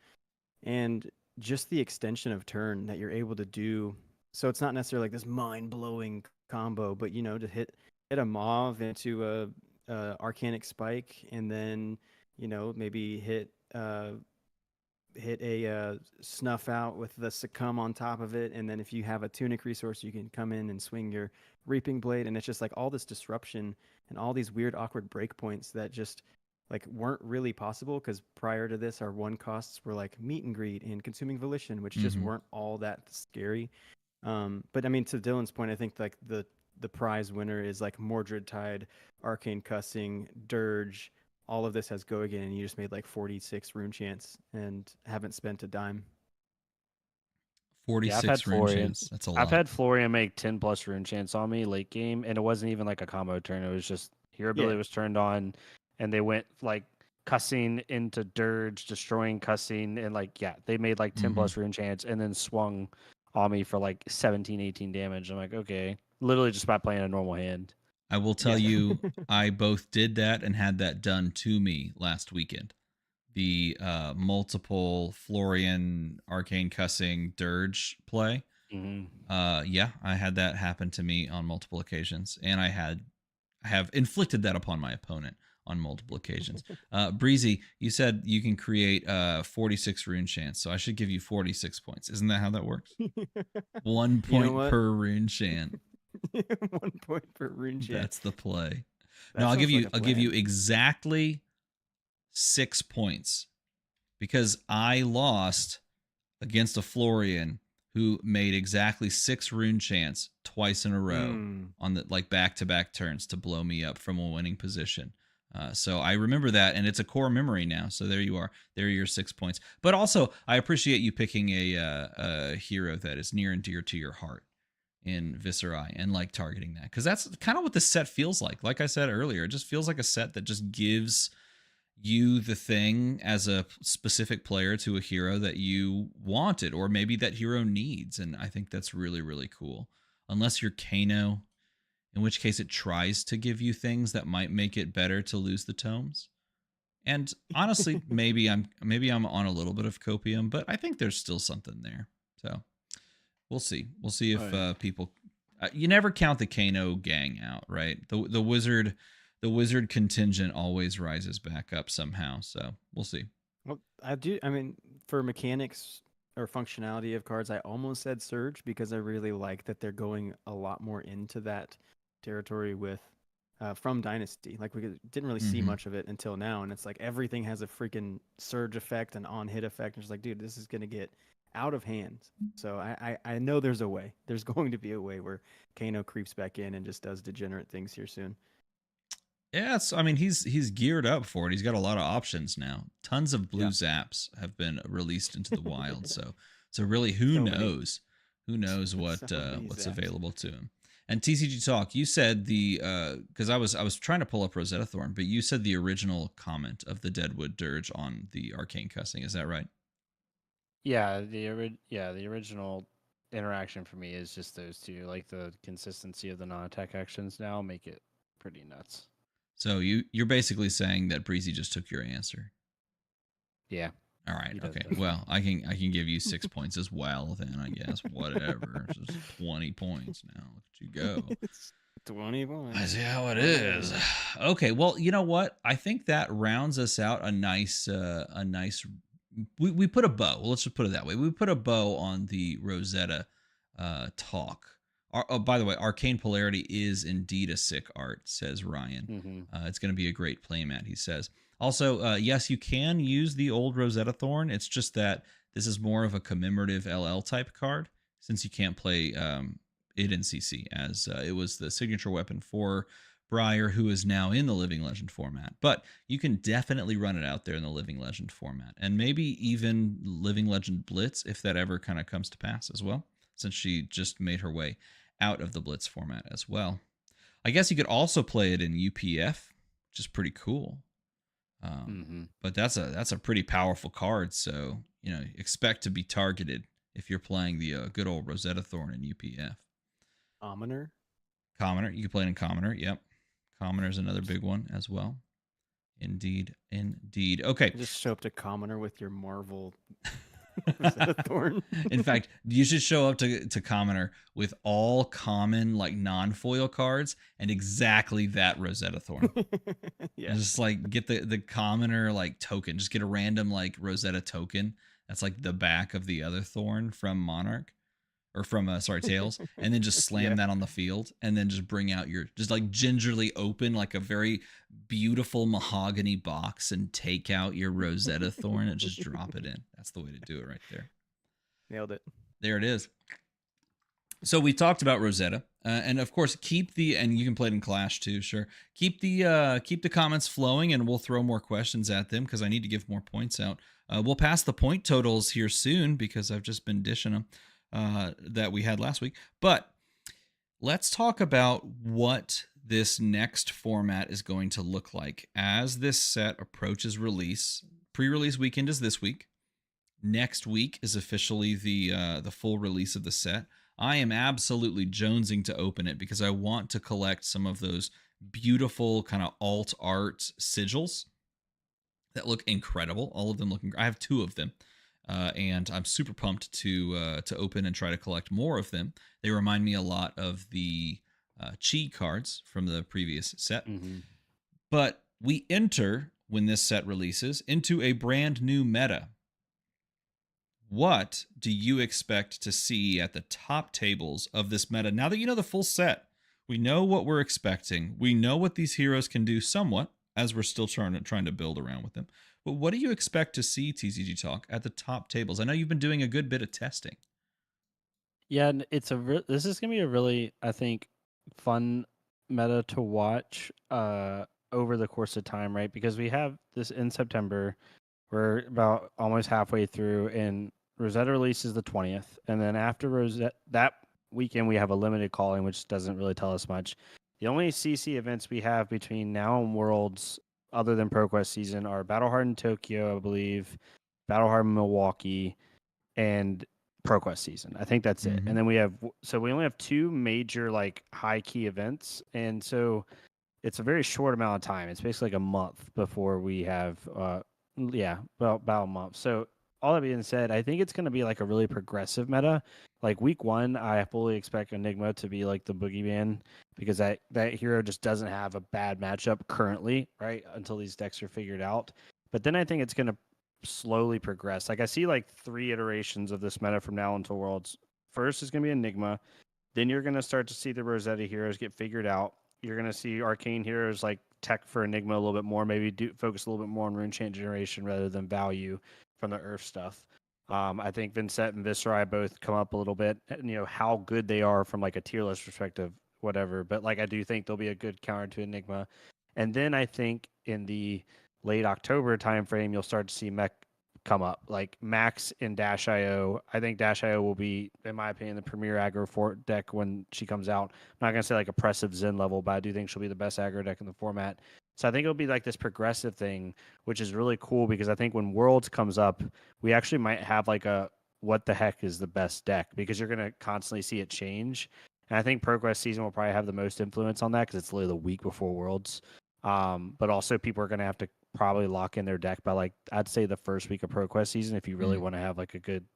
And just the extension of turn that you're able to do. So it's not necessarily like this mind-blowing combo, but to hit a Mauve into a Arcanic Spike, and then maybe hit a Snuff Out with the Succumb on top of it, and then if you have a Tunic resource, you can come in and swing your Reaping Blade, and it's just like all this disruption and all these weird awkward breakpoints that just like weren't really possible because prior to this our one costs were like Meet and Greet and Consuming Volition, which just weren't all that scary. But I mean, to Dylan's point, I think like the prize winner is like Mordred Tide, Arcane Cussing, Dirge. All of this has Go Again, and you just made like 46 rune chants and haven't spent a dime. 46 rune chants. That's a lot. I've had Florian make 10+ rune chants on me late game, and it wasn't even like a combo turn. It was just your ability was turned on, and they went like Cussing into Dirge, destroying Cussing, and they made like 10+ rune chants, and then swung on me for like 17, 18 damage. I'm like, okay, literally just by playing a normal hand. I will tell you, I both did that and had that done to me last weekend. The multiple Florian Arcane Cussing Dirge play. I had that happen to me on multiple occasions, and I have inflicted that upon my opponent on multiple occasions. Breezy, you said you can create 46 rune chants, so I should give you 46 points. Isn't that how that works? 1 point per rune chant. 1 point per rune chant. That's the play. No, I'll give you exactly 6 points because I lost against a Florian who made exactly 6 rune chants twice in a row on the like back-to-back turns to blow me up from a winning position. So I remember that, and it's a core memory now. So there you are. There are your 6 points. But also, I appreciate you picking a hero that is near and dear to your heart in Viserai and like targeting that, because that's kind of what the set feels like. Like I said earlier, it just feels like a set that just gives you the thing as a specific player to a hero that you wanted, or maybe that hero needs. And I think that's really, really cool. Unless you're Kano, in which case it tries to give you things that might make it better to lose the tomes. And honestly, maybe I'm on a little bit of copium, but I think there's still something there. So we'll see. We'll see if people. You never count the Kano gang out, right? The wizard contingent always rises back up somehow. So we'll see. Well, I mean, for mechanics or functionality of cards, I almost said Surge because I really like that they're going a lot more into that territory with from Dynasty. Like we didn't really see much of it until now, and it's like everything has a freaking surge effect and on hit effect. And it's like, dude, this is gonna get out of hand. So I know there's a way. There's going to be a way where Kano creeps back in and just does degenerate things here soon. Yeah, I mean, he's geared up for it. He's got a lot of options now. Tons of blue zaps have been released into the wild. So really, who knows? Who knows what's available to him? And TCG Talk, you said because I was trying to pull up Rosetta Thorn, but you said the original comment of the Deadwood Dirge on the arcane cussing. Is that right? Yeah, the original interaction for me is just those two. Like the consistency of the non-attack actions now make it pretty nuts. So you're basically saying that Breezy just took your answer. Yeah. All right. Okay. Well, I can give you 6 points as well. Then I guess whatever. It's just 20 points now. Look at you go. 20 points. I see how it is. Okay. Well, you know what? I think that rounds us out a nice. We put a bow. Well, let's just put it that way. We put a bow on the Rosetta talk. By the way, Arcane Polarity is indeed a sick art, says Ryan. It's going to be a great playmat, he says. Also, yes, you can use the old Rosetta Thorn. It's just that this is more of a commemorative LL type card, since you can't play it in CC, as it was the signature weapon for Briar, who is now in the Living Legend format. But you can definitely run it out there in the Living Legend format, and maybe even Living Legend Blitz, if that ever kind of comes to pass as well, since she just made her way out of the Blitz format as well. I guess you could also play it in UPF, which is pretty cool. But that's a pretty powerful card, so expect to be targeted if you're playing the good old Rosetta Thorn in UPF. Commoner, you can play it in Commoner. Yep, Commoner's another big one as well. Indeed. Okay, just show up to Commoner with your Marvel Rosetta Thorn. In fact, you should show up to Commoner with all common like non-foil cards and exactly that Rosetta Thorn. Yeah. And just like get the Commoner like token. Just get a random like Rosetta token. That's like the back of the other Thorn from Monarch. Or from Tales, and then just slam that on the field, and then just bring out just like gingerly open like a very beautiful mahogany box and take out your Rosetta Thorn and just drop it in. That's the way to do it right there. Nailed it. There it is. So we talked about Rosetta, and of course and you can play it in Clash too. Sure, keep the comments flowing, and we'll throw more questions at them because I need to give more points out. We'll pass the point totals here soon because I've just been dishing them. That we had last week. But let's talk about what this next format is going to look like as this set approaches release. Pre-release weekend is this week. Next week is officially the full release of the set. I am absolutely jonesing to open it because I want to collect some of those beautiful kind of alt art sigils that look incredible. All of them looking. I have 2 of them. And I'm super pumped to open and try to collect more of them. They remind me a lot of the Chi cards from the previous set. But we enter, when this set releases, into a brand new meta. What do you expect to see at the top tables of this meta? Now that you know the full set, we know what we're expecting. We know what these heroes can do somewhat, as we're still trying to build around with them. But what do you expect to see, TCG Talk, at the top tables? I know you've been doing a good bit of testing. Yeah, and this is gonna be a really, I think, fun meta to watch over the course of time, right? Because we have this in September. We're about almost halfway through, and Rosetta releases the 20th, and then after Rosetta that weekend we have a limited calling, which doesn't really tell us much. The only CC events we have between now and Worlds, other than ProQuest season, are Battle Hardened Tokyo, I believe, Battle Hardened Milwaukee, and ProQuest season. I think that's it. Mm-hmm. And then we only have two major like high key events, and so it's a very short amount of time. It's basically like a month before we have about a month. So all that being said, I think it's going to be like a really progressive meta. Like week 1, I fully expect Enigma to be like the boogeyman because that hero just doesn't have a bad matchup currently, right? Until these decks are figured out. But then I think it's going to slowly progress. Like I see like 3 iterations of this meta from now until Worlds. First is going to be Enigma. Then you're going to start to see the Rosetta heroes get figured out. You're going to see arcane heroes like tech for Enigma a little bit more, maybe focus a little bit more on rune chain generation rather than value from the Earth stuff. I think Vincent and Viserai both come up a little bit, how good they are from like a tier list perspective, whatever. But like I do think they'll be a good counter to Enigma. And then I think in the late October timeframe, you'll start to see Mech come up, like Max and Dash IO. I think Dash IO will be, in my opinion, the premier aggro fort deck when she comes out. I'm not going to say like oppressive Zen level, but I do think she'll be the best aggro deck in the format. So I think it'll be like this progressive thing, which is really cool because I think when Worlds comes up, we actually might have like a what the heck is the best deck because you're going to constantly see it change. And I think ProQuest season will probably have the most influence on that because it's literally the week before Worlds. But also people are going to have to probably lock in their deck by like I'd say the first week of ProQuest season if you really want to have like a good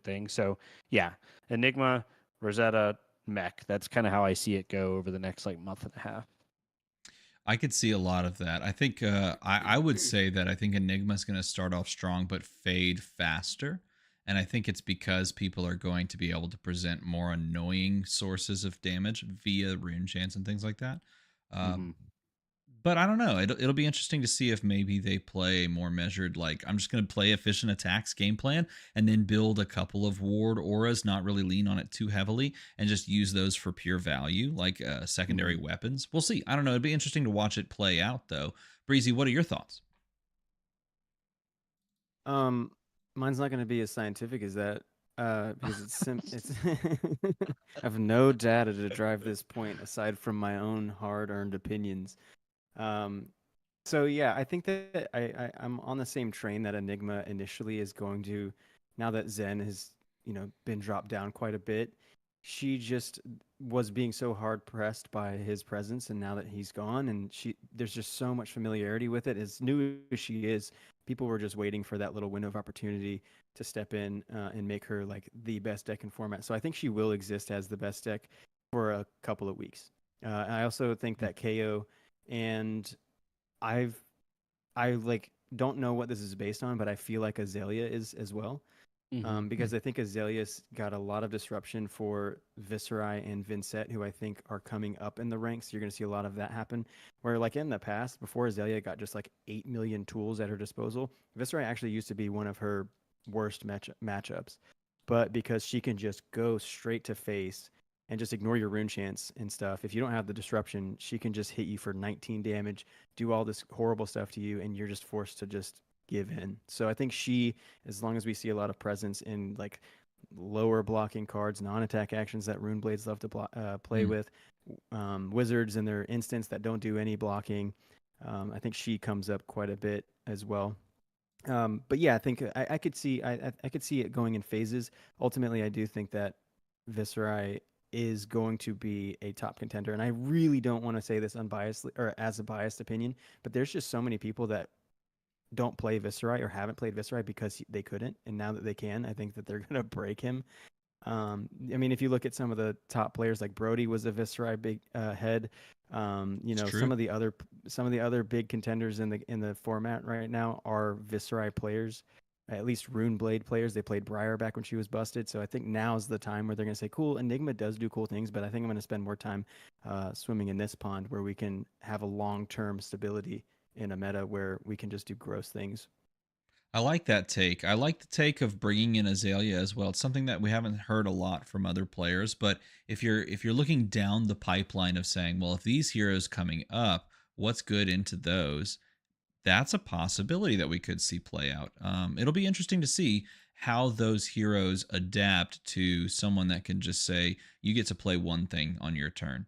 thing. So yeah, Enigma, Rosetta, Mech. That's kind of how I see it go over the next like month and a half. I could see a lot of that. I think I would say that I think Enigma is going to start off strong but fade faster. And I think it's because people are going to be able to present more annoying sources of damage via rune chants and things like that. But I don't know. It'll be interesting to see if maybe they play more measured. Like I'm just going to play efficient attacks game plan and then build a couple of ward auras, not really lean on it too heavily, and just use those for pure value, like secondary weapons. We'll see. I don't know. It'd be interesting to watch it play out, though. Breezy, what are your thoughts? Mine's not going to be as scientific as that because it's I have no data to drive this point aside from my own hard-earned opinions. Um, so yeah, I think that I'm on the same train that Enigma initially is going to, now that Zen has, been dropped down quite a bit. She just was being so hard pressed by his presence, and now that he's gone, and there's just so much familiarity with it. As new as she is, people were just waiting for that little window of opportunity to step in and make her like the best deck in format. So I think she will exist as the best deck for a couple of weeks. I also think that KO and I like don't know what this is based on, but I feel like Azalea is as well. Because I think Azalea's got a lot of disruption for Viserai and Vincent, who I think are coming up in the ranks. You're going to see a lot of that happen. Where, like in the past, before Azalea got just like 8 million tools at her disposal, Viserai actually used to be one of her worst matchups. But because she can just go straight to face and just ignore your rune chance and stuff, if you don't have the disruption, she can just hit you for 19 damage, do all this horrible stuff to you, and you're just forced to just give in. So I think she, as long as we see a lot of presence in like lower blocking cards, non-attack actions that Rune Blades love to play with, wizards in their instance that don't do any blocking, I think she comes up quite a bit as well. But yeah, I think I could see I could see it going in phases. Ultimately, I do think that Viserai is going to be a top contender, and I really don't want to say this unbiasedly or as a biased opinion, but there's just so many people that don't play Viserai or haven't played Viserai because they couldn't, and now that they can, I think that they're gonna break him. I mean, if you look at some of the top players, like Brody was a Viserai big head. Some of the other big contenders in the format right now are Viserai players, at least Rune Blade players. They played Briar back when she was busted, so I think now's the time where they're gonna say, "Cool, Enigma does do cool things, but I think I'm gonna spend more time swimming in this pond where we can have a long-term stability in a meta where we can just do gross things." I like that take. I like the take of bringing in Azalea as well. It's something that we haven't heard a lot from other players, but if you're looking down the pipeline of saying, well, if these heroes coming up, what's good into those? That's a possibility that we could see play out. It'll be interesting to see how those heroes adapt to someone that can just say, you get to play one thing on your turn.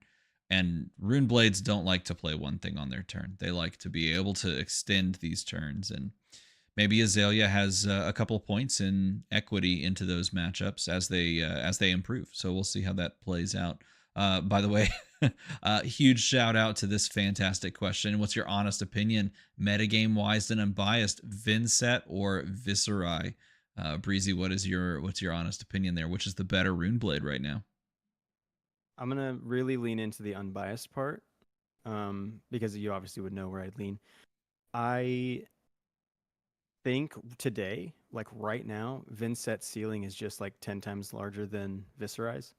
And Rune Blades don't like to play one thing on their turn. They like to be able to extend these turns. And maybe Azalea has a couple of points in equity into those matchups as they improve. So we'll see how that plays out. By the way, huge shout out to this fantastic question. What's your honest opinion, metagame wise and unbiased, Vinset or Viserai? Breezy, what's your honest opinion there? Which is the better Runeblade right now? I'm gonna really lean into the unbiased part, because you obviously would know where I'd lean. I think today, like right now, Vinset's ceiling is just like 10 times larger than Viserai's.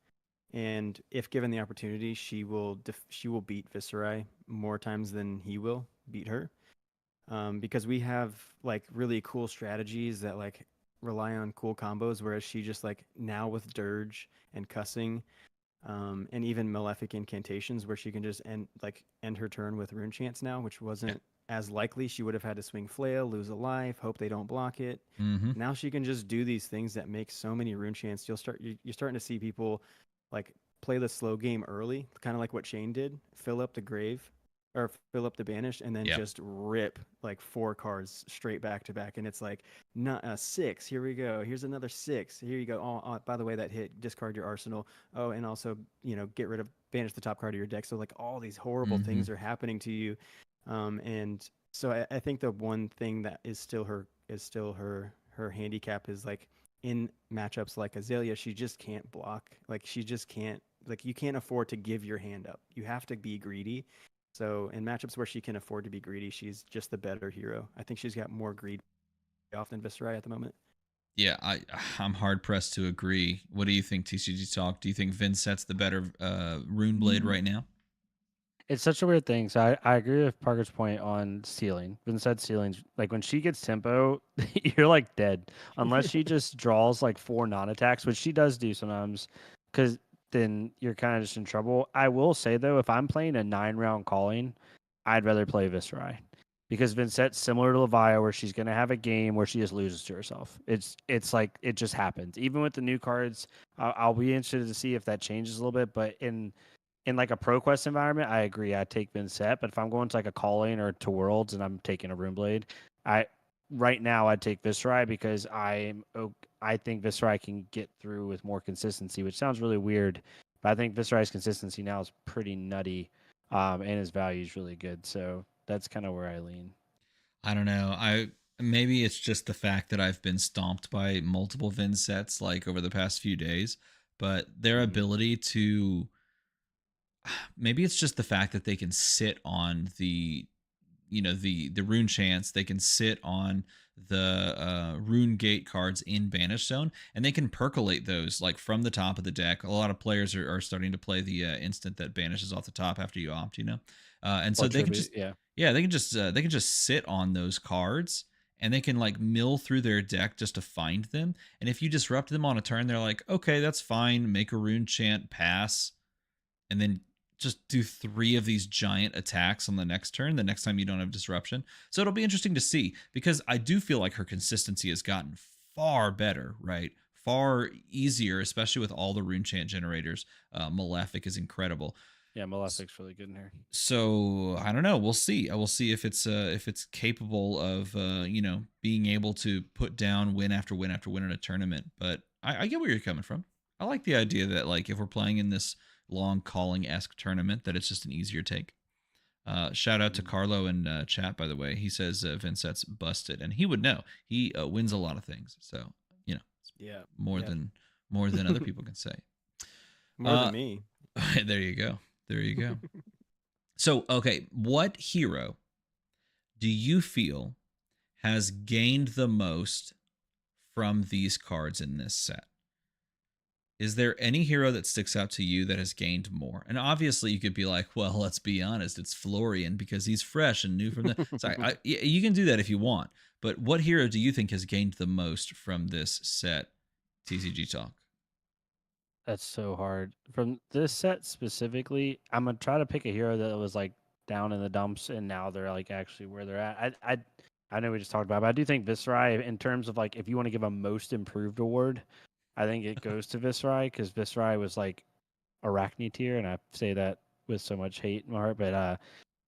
And if given the opportunity, she will beat Viserai more times than he will beat her. Because we have like really cool strategies that like rely on cool combos, whereas she just like now with Dirge and cussing, and even malefic incantations where she can just end her turn with rune chants now, which wasn't as likely. She would have had to swing flail, lose a life, hope they don't block it. Mm-hmm. Now she can just do these things that make so many rune chants. You're starting to see people like play the slow game early, kind of like what Shane did, fill up the grave or fill up the banished, and then just rip like 4 cards straight back to back. And it's like, not 6. Here we go. Here's another 6. Here you go. Oh, by the way, that hit. Discard your arsenal. Oh, and also, get rid of banish the top card of your deck. So like all these horrible things are happening to you. And so I think the one thing that is still her handicap is like in matchups like Azalea, she just can't block. Like she just can't. Like you can't afford to give your hand up. You have to be greedy. So in matchups where she can afford to be greedy, she's just the better hero. I think she's got more greed off than Viserai at the moment. Yeah, I'm hard pressed to agree. What do you think, TCG Talk? Do you think Vinset's the better Runeblade right now? It's such a weird thing. So I agree with Parker's point on ceiling. Vinset's ceiling's like when she gets tempo, you're like dead. Unless she just draws like 4 non-attacks, which she does do sometimes, because then you're kind of just in trouble. I will say though, if I'm playing a 9-round calling, I'd rather play Viserai. Because Vinset's similar to Leviah, where she's gonna have a game where she just loses to herself. It's like it just happens. Even with the new cards, I'll be interested to see if that changes a little bit. But in like a ProQuest environment, I agree. I take Vincent, but if I'm going to like a calling or to Worlds and I'm taking a Runeblade, right now I'd take Viserai because I think Viserai can get through with more consistency, which sounds really weird, but I think Viserai's consistency now is pretty nutty, and his value is really good. So that's kind of where I lean. I don't know. Maybe it's just the fact that I've been stomped by multiple Vinsets like over the past few days, but their ability to maybe it's just the fact that they can sit on the rune chants, they can sit on the rune gate cards in banish zone, and they can percolate those like from the top of the deck. A lot of players are starting to play the instant that banishes off the top after you opt, and so they can just they can just sit on those cards, and they can like mill through their deck just to find them. And if you disrupt them on a turn, they're like, okay, that's fine, make a rune chant, pass, and then just do 3 of these giant attacks on the next turn, the next time you don't have disruption. So it'll be interesting to see, because I do feel like her consistency has gotten far better, right? Far easier, especially with all the rune chant generators. Malefic is incredible. Yeah, Malefic's really good in here. So I don't know. We'll see. I will see if it's capable of being able to put down win after win after win in a tournament. But I get where you're coming from. I like the idea that like if we're playing in this long calling-esque tournament, that it's just an easier take. Shout out to Carlo in chat, by the way. He says Vinset's busted, and he would know. He wins a lot of things, so more than other people can say. More than me. There you go. So, okay, what hero do you feel has gained the most from these cards in this set? is there any hero that sticks out to you that has gained more? And obviously, you could be like, well, let's be honest, it's Florian because he's fresh and new from the. Sorry, you can do that if you want. But what hero do you think has gained the most from this set, TCG Talk? That's so hard. From this set specifically, I'm gonna try to pick a hero that was like down in the dumps, and now they're like actually where they're at. I know we just talked about it, but I do think Viserai, in terms of like if you want to give a most improved award, I think it goes to Viserai because Viserai was like Arachne tier, and I say that with so much hate in my heart, but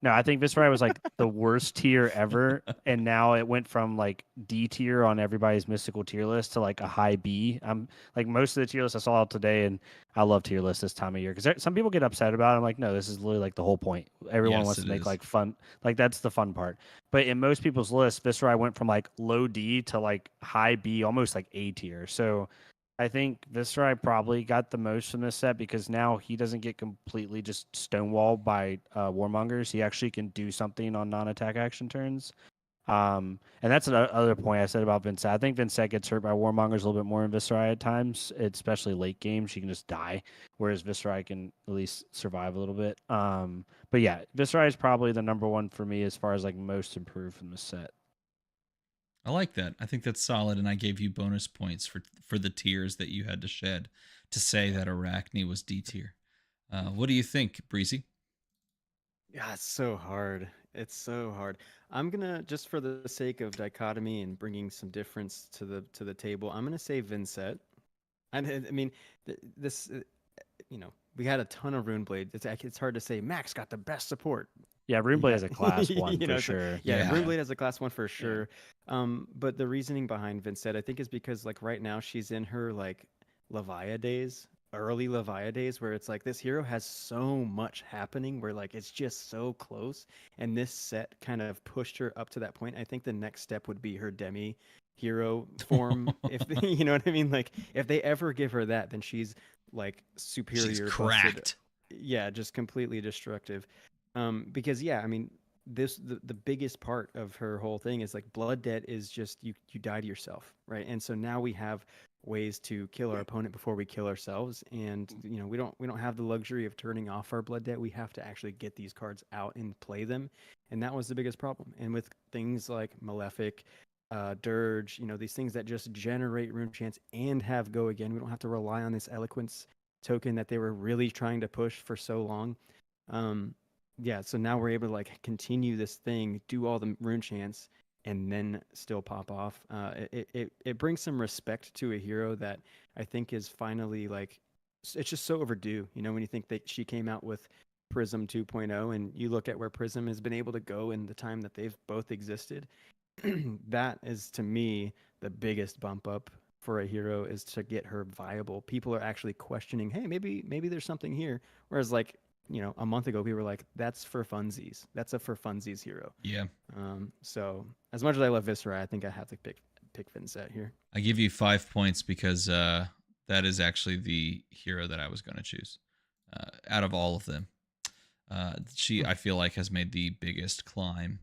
no, I think Viserai was like the worst tier ever, and now it went from like D tier on everybody's mystical tier list to like a high B. I'm like most of the tier lists I saw today, and I love tier lists this time of year because some people get upset about it. I'm like, no, this is literally like the whole point. Everyone wants to make like fun, like that's the fun part. But in most people's lists, Viserai went from like low D to like high B, almost like A tier. So I think Viserai probably got the most from this set because now he doesn't get completely just stonewalled by Warmongers. He actually can do something on non-attack action turns. And that's another point I said about Vincent. I think Vincent gets hurt by Warmongers a little bit more in Viserai at times, especially late game. She can just die, whereas Viserai can at least survive a little bit. But yeah, Viserai is probably the number one for me as far as like most improved from the set. I like that. I think that's solid, and I gave you bonus points for the tears that you had to shed to say that Arachne was D tier. What do you think, Breezy? Yeah, it's so hard. It's so hard. I'm gonna just for the sake of dichotomy and bringing some difference to the table. I'm gonna say Vincent. I mean, this we had a ton of Runeblade. It's hard to say Max got the best support. Yeah, Runeblade has a class one for sure. Yeah, Runeblade has a class one for sure. But the reasoning behind Vincent, I think, is because like right now she's in her like Leviathan days, early Leviathan days, where it's like this hero has so much happening where like it's just so close, and this set kind of pushed her up to that point. I think the next step would be her demi hero form. If you know what I mean, like if they ever give her that, then she's like superior. She's cracked. Busted. Yeah, just completely destructive. Because I mean, the biggest part of her whole thing is like blood debt is just you die to yourself, right? And so now we have ways to kill our opponent before we kill ourselves, and we don't have the luxury of turning off our blood debt. We have to actually get these cards out and play them, and that was the biggest problem. And with things like Malefic, Dirge, these things that just generate rune chance and have go again, we don't have to rely on this eloquence token that they were really trying to push for so long. So now we're able to like continue this thing, do all the rune chants, and then still pop off. It brings some respect to a hero that I think is finally like, it's just so overdue. When you think that she came out with Prism 2.0 and you look at where Prism has been able to go in the time that they've both existed, that is to me the biggest bump up for a hero, is to get her viable. People are actually questioning, hey, maybe there's something here. Whereas like, a month ago, we were like, that's for funsies. That's a for funsies hero. Yeah. So as much as I love Viserai, I think I have to pick Vincent here. I give you 5 points because that is actually the hero that I was going to choose out of all of them. She, I feel like, has made the biggest climb.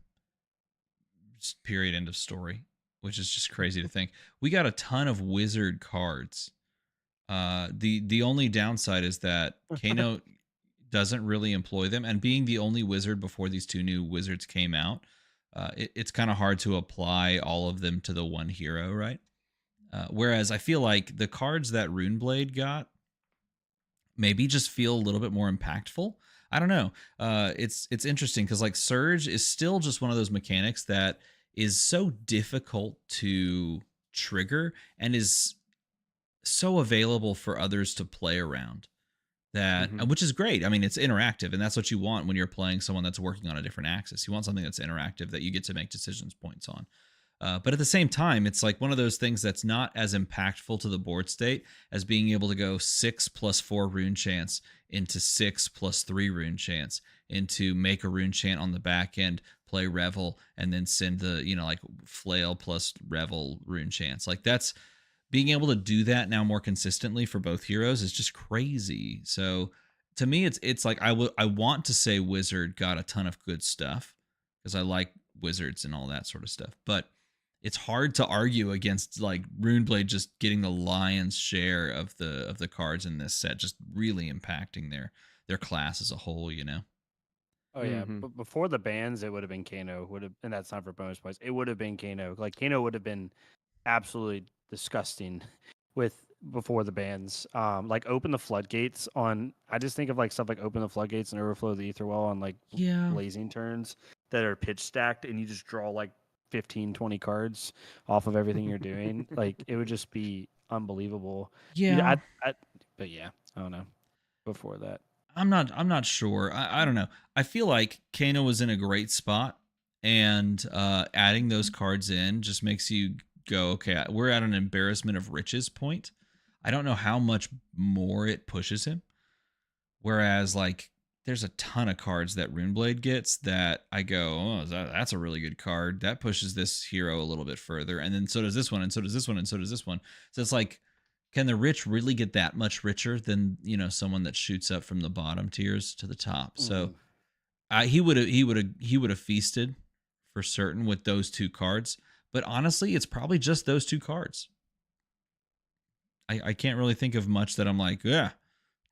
Period. End of story. Which is just crazy to think. We got a ton of wizard cards. The only downside is that Kano doesn't really employ them, and being the only wizard before these two new wizards came out, it's kind of hard to apply all of them to the one hero, right? Whereas I feel like the cards that Runeblade got maybe just feel a little bit more impactful. I don't know. It's interesting because like Surge is still just one of those mechanics that is so difficult to trigger and is so available for others to play around. Which is great. I mean, it's interactive, and that's what you want when you're playing someone that's working on a different axis. You want something that's interactive that you get to make decisions points on. But at the same time, it's like one of those things that's not as impactful to the board state as being able to go 6+4 rune chance into 6+3 rune chance into make a rune chant on the back end, play Revel, and then send the like Flail plus Revel rune chants. Like that's. Being able to do that now more consistently for both heroes is just crazy. So to me, it's like I want to say Wizard got a ton of good stuff because I like wizards and all that sort of stuff. But it's hard to argue against like Runeblade just getting the lion's share of the cards in this set, just really impacting their class as a whole, you know. Oh yeah, Mm-hmm. but before the bans, it would have been Kano. Would have, and that's not for bonus points. It would have been Kano. Like Kano would have been absolutely disgusting with before the bans. Like open the floodgates on. I just think of like stuff like open the floodgates and overflow the ether well on like Yeah. blazing turns that are pitch stacked, and you just draw like 15, 20 cards off of everything you're doing. Like it would just be unbelievable. Yeah. But yeah, I don't know. Before that. I'm not sure. I don't know. I feel like Kano was in a great spot, and adding those cards in just makes you go, okay, we're at an embarrassment of riches point. I don't know how much more it pushes him. Whereas like there's a ton of cards that Runeblade gets that I go, oh, that's a really good card. That pushes this hero a little bit further. And then so does this one, and so does this one, and so does this one. So it's like, can the rich really get that much richer than, you know, someone that shoots up from the bottom tiers to the top? So he would have feasted for certain with those two cards. But honestly, it's probably just those two cards. I can't really think of much that I'm like, yeah,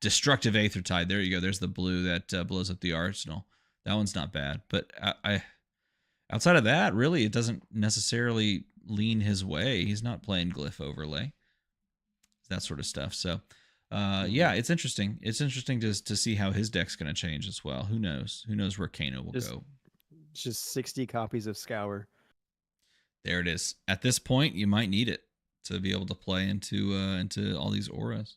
Destructive Aethertide. There you go. There's the blue that blows up the arsenal. That one's not bad. But I outside of that, really, it doesn't necessarily lean his way. He's not playing Glyph Overlay, that sort of stuff. So, yeah, it's interesting. It's interesting to see how his deck's going to change as well. Who knows? Who knows where Kano will go? Just 60 copies of Scour. There it is. At this point, you might need it to be able to play into all these auras.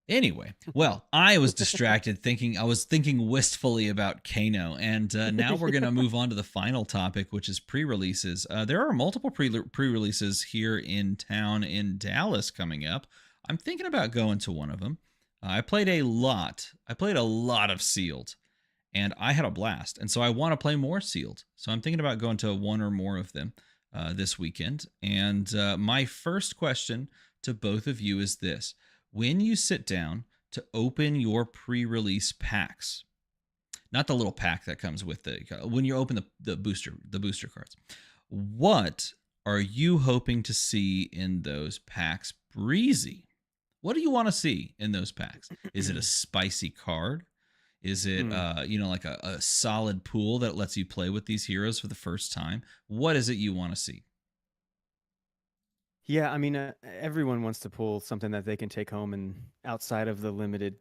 Anyway, well, I was distracted I was thinking wistfully about Kano, and now we're going to move on to the final topic, which is pre-releases. There are multiple pre-releases here in town in Dallas coming up. I'm thinking about going to one of them. I played a lot of Sealed, and I had a blast, and so I want to play more Sealed. So I'm thinking about going to one or more of them this weekend. And my first question to both of you is this. When you sit down to open your pre-release packs, not the little pack that comes with when you open the booster cards, what are you hoping to see in those packs? Breezy, what do you want to see in those packs? Is it a spicy card? Is it like a solid pool that lets you play with these heroes for the first time? What is it you want to see? Yeah, I mean, everyone wants to pull something that they can take home and outside of the limited,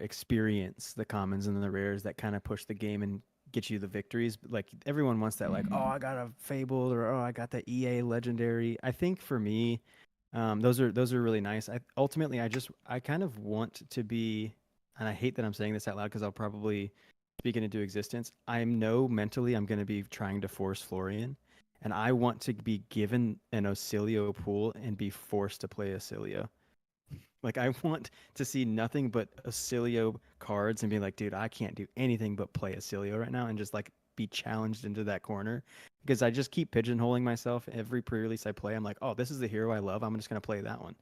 experience, the commons and the rares that kind of push the game and get you the victories. But like everyone wants that, like, oh, I got a Fabled, or oh, I got the EA Legendary. I think for me, those are really nice. I kind of want to be, and I hate that I'm saying this out loud because I'll probably speak it into existence. I know mentally I'm going to be trying to force Florian. And I want to be given an Ocilio pool and be forced to play Ocilio. Like, I want to see nothing but Ocilio cards and be like, dude, I can't do anything but play Ocilio right now, and just like be challenged into that corner. Because I just keep pigeonholing myself. Every pre-release I play, I'm like, oh, this is the hero I love. I'm just going to play that one.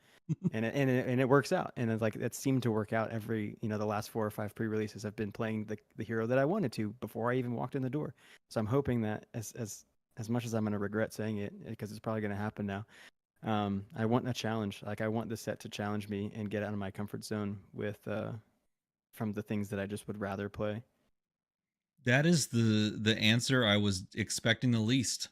and it works out. And it's like, it seemed to work out every, the last 4 or 5 pre-releases I've been playing the hero that I wanted to before I even walked in the door. So I'm hoping that as much as I'm going to regret saying it, because it's probably going to happen now, I want a challenge. Like, I want the set to challenge me and get out of my comfort zone with from the things that I just would rather play. That is the answer I was expecting the least.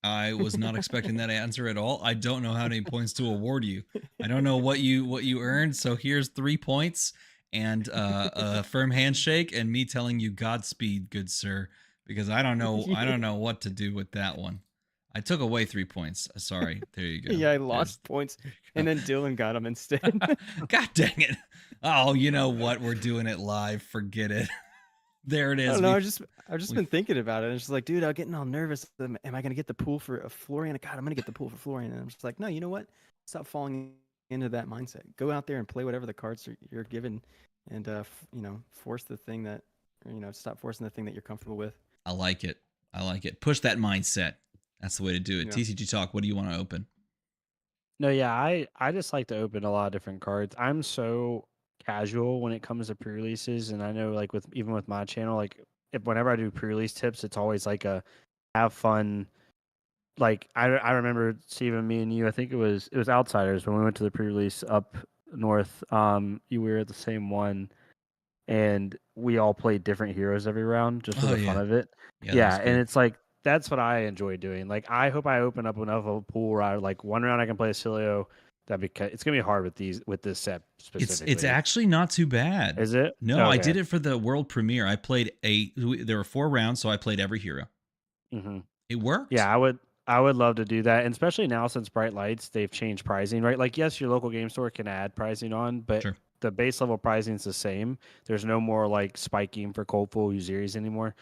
I was not expecting that answer at all. I don't know how many points to award you. I don't know what you earned. So here's 3 points and a firm handshake and me telling you Godspeed, good sir, because I don't know what to do with that one. I took away 3 points. Sorry. There you go. Yeah, I lost points, and then Dylan got them instead. God dang it. Oh, you know what? We're doing it live. Forget it. There it is. I don't know. I've just been thinking about it. And it's just like, dude, I'm getting all nervous. Am I going to get the pool for Florian? God, I'm going to get the pool for Florian. And I'm just like, no, you know what? Stop falling into that mindset. Go out there and play whatever the cards you're given, and force the thing that, stop forcing the thing that you're comfortable with. I like it. Push that mindset. That's the way to do it. Yeah. TCG Talk, what do you want to open? No, yeah, I just like to open a lot of different cards. I'm so casual when it comes to pre-releases, and I know like even with my channel, like whenever I do pre-release tips, it's always like a have fun, like I remember Steven, me and you. I think it was Outsiders when we went to the pre-release up north. We were at the same one, and we all played different heroes every round just for Oh the fun yeah, of it. yeah, that Yeah, was and good. it's like that's what I enjoy doing. Like I hope I open up enough of a pool where I like one round I can play Acilio. That because it's gonna be hard with this set specifically. It's actually not too bad. Is it? No, I Okay. did it for the world premiere. I played there were 4 rounds, so I played every hero. Mm-hmm. It worked. Yeah, I would love to do that, and especially now since Bright Lights, they've changed pricing, right? Like, yes, your local game store can add pricing on, but Sure. the base level pricing is the same. There's no more like spiking for cold full Uziris anymore.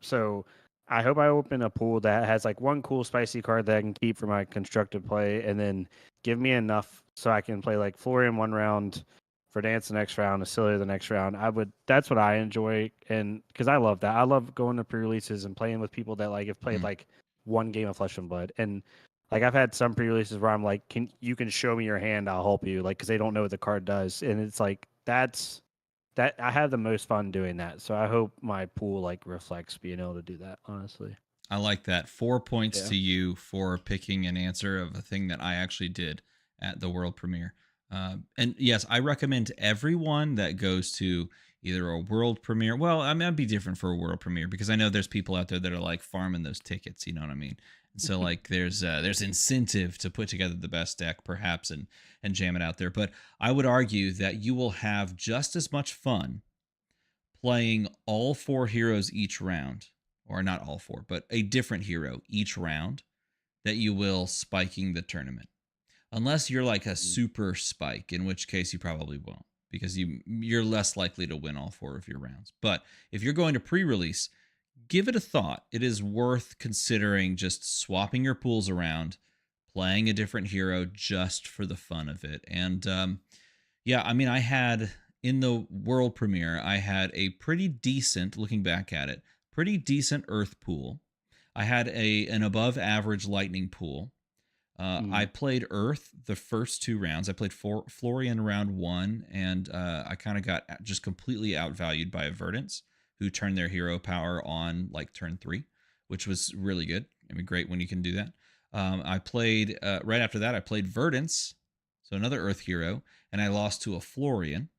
So I hope I open a pool that has like one cool spicy card that I can keep for my constructed play, and then give me enough so I can play like Florian one round, for Dance the next round, Acilio the next round. That's what I enjoy, and because I love that. I love going to pre-releases and playing with people that like have played like one game of Flesh and Blood, and like I've had some pre-releases where I'm like, can show me your hand? I'll help you, like because they don't know what the card does, and it's like that I have the most fun doing that. So I hope my pool like reflects being able to do that. Honestly, I like that. 4 points to you for picking an answer of a thing that I actually did at the world premiere. And yes, I recommend to everyone that goes to either a world premiere. Well, I mean, that'd be different for a world premiere because I know there's people out there that are like farming those tickets. You know what I mean? And so like there's incentive to put together the best deck perhaps and jam it out there. But I would argue that you will have just as much fun playing all 4 heroes each round, or not all 4, but a different hero each round that you will spiking the tournament. Unless you're like a super spike, in which case you probably won't because you're less likely to win all 4 of your rounds. But if you're going to pre-release, give it a thought. It is worth considering just swapping your pools around, playing a different hero just for the fun of it. And yeah, I mean, I had in the world premiere, I had a pretty decent, looking back at it, pretty decent Earth pool. I had an above average Lightning pool. I played Earth the first 2 rounds. I played Florian round 1, and I kind of got just completely outvalued by Verdance, who turned their hero power on like turn 3, which was really good. I mean, great when you can do that. I played right after that. I played Verdance, so another Earth hero, and I lost to a Florian,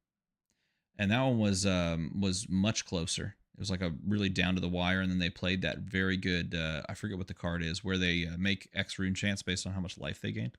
and that one was much closer. It was like a really down to the wire, and then they played that very good. I forget what the card is, where they make X rune chance based on how much life they gained.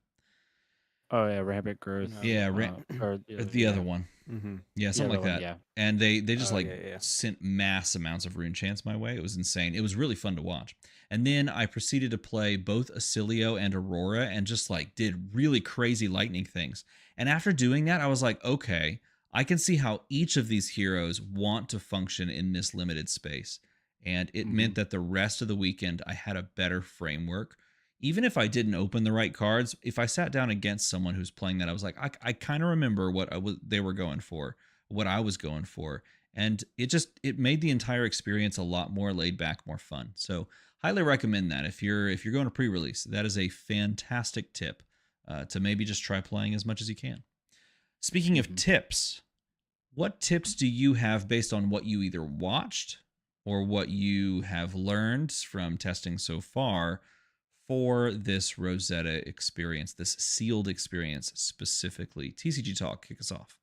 oh yeah, rampant growth. Yeah, Or the other one. Mm-hmm. Yeah, something like one, that. yeah. And they just yeah. sent mass amounts of rune chants my way. It was insane. It was really fun to watch. And then I proceeded to play both Acilio and Aurora and just like did really crazy lightning things. And after doing that, I was like, okay, I can see how each of these heroes want to function in this limited space. And it meant that the rest of the weekend I had a better framework. Even if I didn't open the right cards, if I sat down against someone who's playing that, I was like, I kind of remember what they were going for, what I was going for, and it made the entire experience a lot more laid back, more fun. So highly recommend that if you're going to pre-release. That is a fantastic tip to maybe just try playing as much as you can. Speaking of tips, what tips do you have based on what you either watched or what you have learned from testing so far for this Rosetta experience, this sealed experience specifically? TCG Talk, kick us off.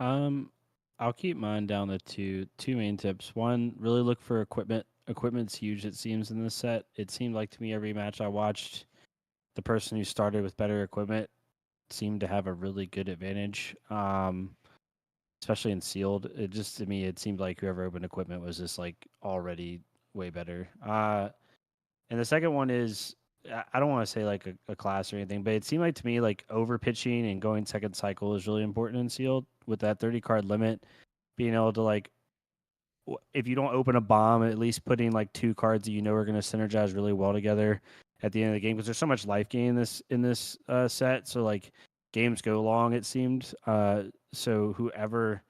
I'll keep mine down to two main tips. One, really look for equipment. Equipment's huge, it seems, in this set. It seemed like to me every match I watched, the person who started with better equipment seemed to have a really good advantage. Especially in sealed. It just to me it seemed like whoever opened equipment was just like already way better. And the second one is I don't want to say like a class or anything, but it seemed like to me like over pitching and going second cycle is really important in sealed with that 30 card limit. Being able to like if you don't open a bomb, at least putting like 2 cards that you know are going to synergize really well together at the end of the game because there's so much life gain in this set. So like games go long, it seemed. So whoever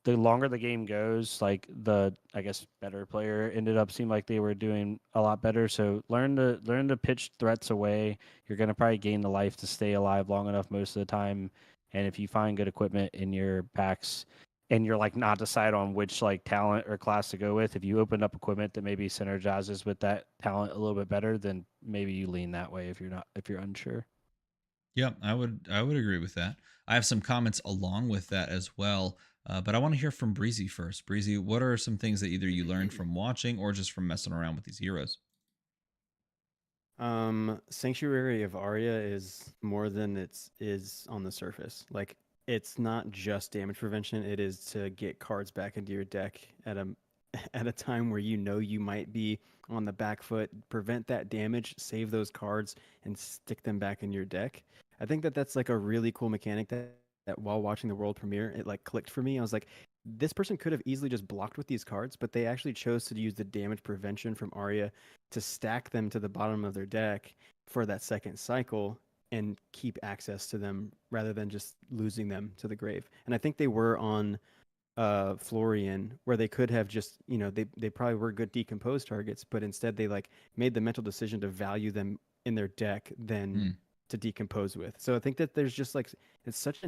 the longer the game goes, like the I guess better player ended up seemed like they were doing a lot better. So learn to pitch threats away. You're gonna probably gain the life to stay alive long enough most of the time. And if you find good equipment in your packs, and you're like not decide on which like talent or class to go with, if you opened up equipment that maybe synergizes with that talent a little bit better, then maybe you lean that way if you're unsure. Yeah, I would agree with that. I have some comments along with that as well, but I want to hear from Breezy first. Breezy, what are some things that either you learned from watching or just from messing around with these heroes? Sanctuary of Arya is more than it's is on the surface. Like it's not just damage prevention, it is to get cards back into your deck at a at a time where you know you might be on the back foot, prevent that damage, save those cards and stick them back in your deck. I think that that's like a really cool mechanic that while watching the world premiere, it like clicked for me. I was like, this person could have easily just blocked with these cards, but they actually chose to use the damage prevention from Arya to stack them to the bottom of their deck for that second cycle and keep access to them rather than just losing them to the grave. And I think they were on Florian where they could have just, they probably were good decomposed targets, but instead they like made the mental decision to value them in their deck than to decompose with. So I think that there's just like it's such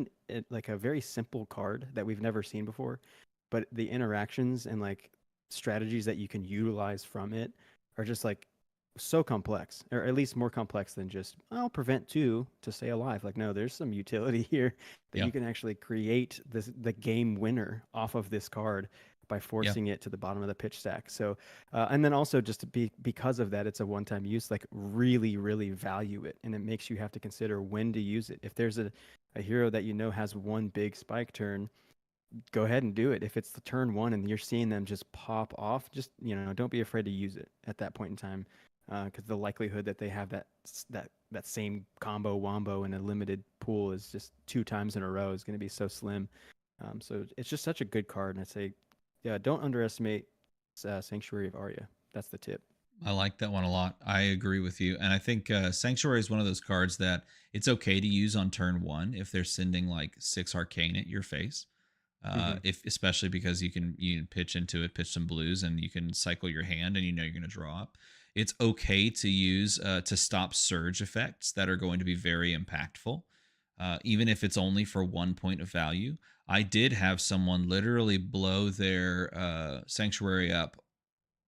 like a very simple card that we've never seen before, but the interactions and like strategies that you can utilize from it are just like so complex, or at least more complex than just I'll prevent two to stay alive. Like no, there's some utility here that you can actually create the game winner off of this card by forcing it to the bottom of the pitch stack. So, and then also just to because of that, it's a one-time use. Like really, really value it, and it makes you have to consider when to use it. If there's a hero that has one big spike turn, go ahead and do it. If it's the turn one and you're seeing them just pop off, just don't be afraid to use it at that point in time, because the likelihood that they have that same combo wombo in a limited pool is just 2 times in a row is going to be so slim. So it's just such a good card, and I'd say, yeah, don't underestimate Sanctuary of Arya. That's the tip. I like that one a lot. I agree with you. And I think Sanctuary is one of those cards that it's okay to use on turn one if they're sending like 6 Arcane at your face. If especially because you can pitch into it, pitch some blues, and you can cycle your hand, and you're going to draw up. It's okay to use to stop surge effects that are going to be very impactful, even if it's only for 1 point of value. I did have someone literally blow their Sanctuary up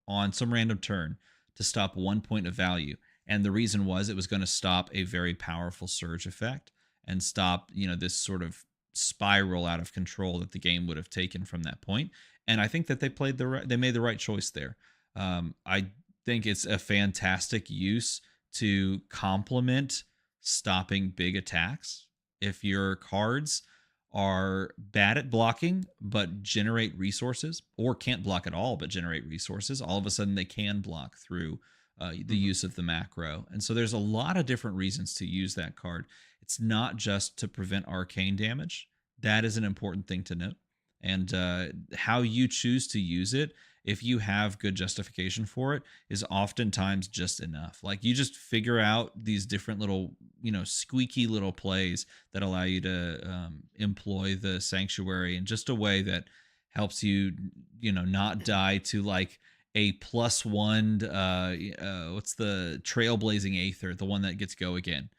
on some random turn to stop 1 point of value. And the reason was it was going to stop a very powerful surge effect and stop, this sort of spiral out of control that the game would have taken from that point. And I think that they made the right choice there. I think it's a fantastic use to complement stopping big attacks. If your cards are bad at blocking but generate resources, or can't block at all but generate resources, all of a sudden they can block through the use of the macro. And so there's a lot of different reasons to use that card. It's not just to prevent arcane damage. That is an important thing to note. And how you choose to use it, if you have good justification for it, is oftentimes just enough. Like you just figure out these different little, squeaky little plays that allow you to employ the Sanctuary in just a way that helps you, not die to like a +1, what's the Trailblazing Aether, the one that gets go again.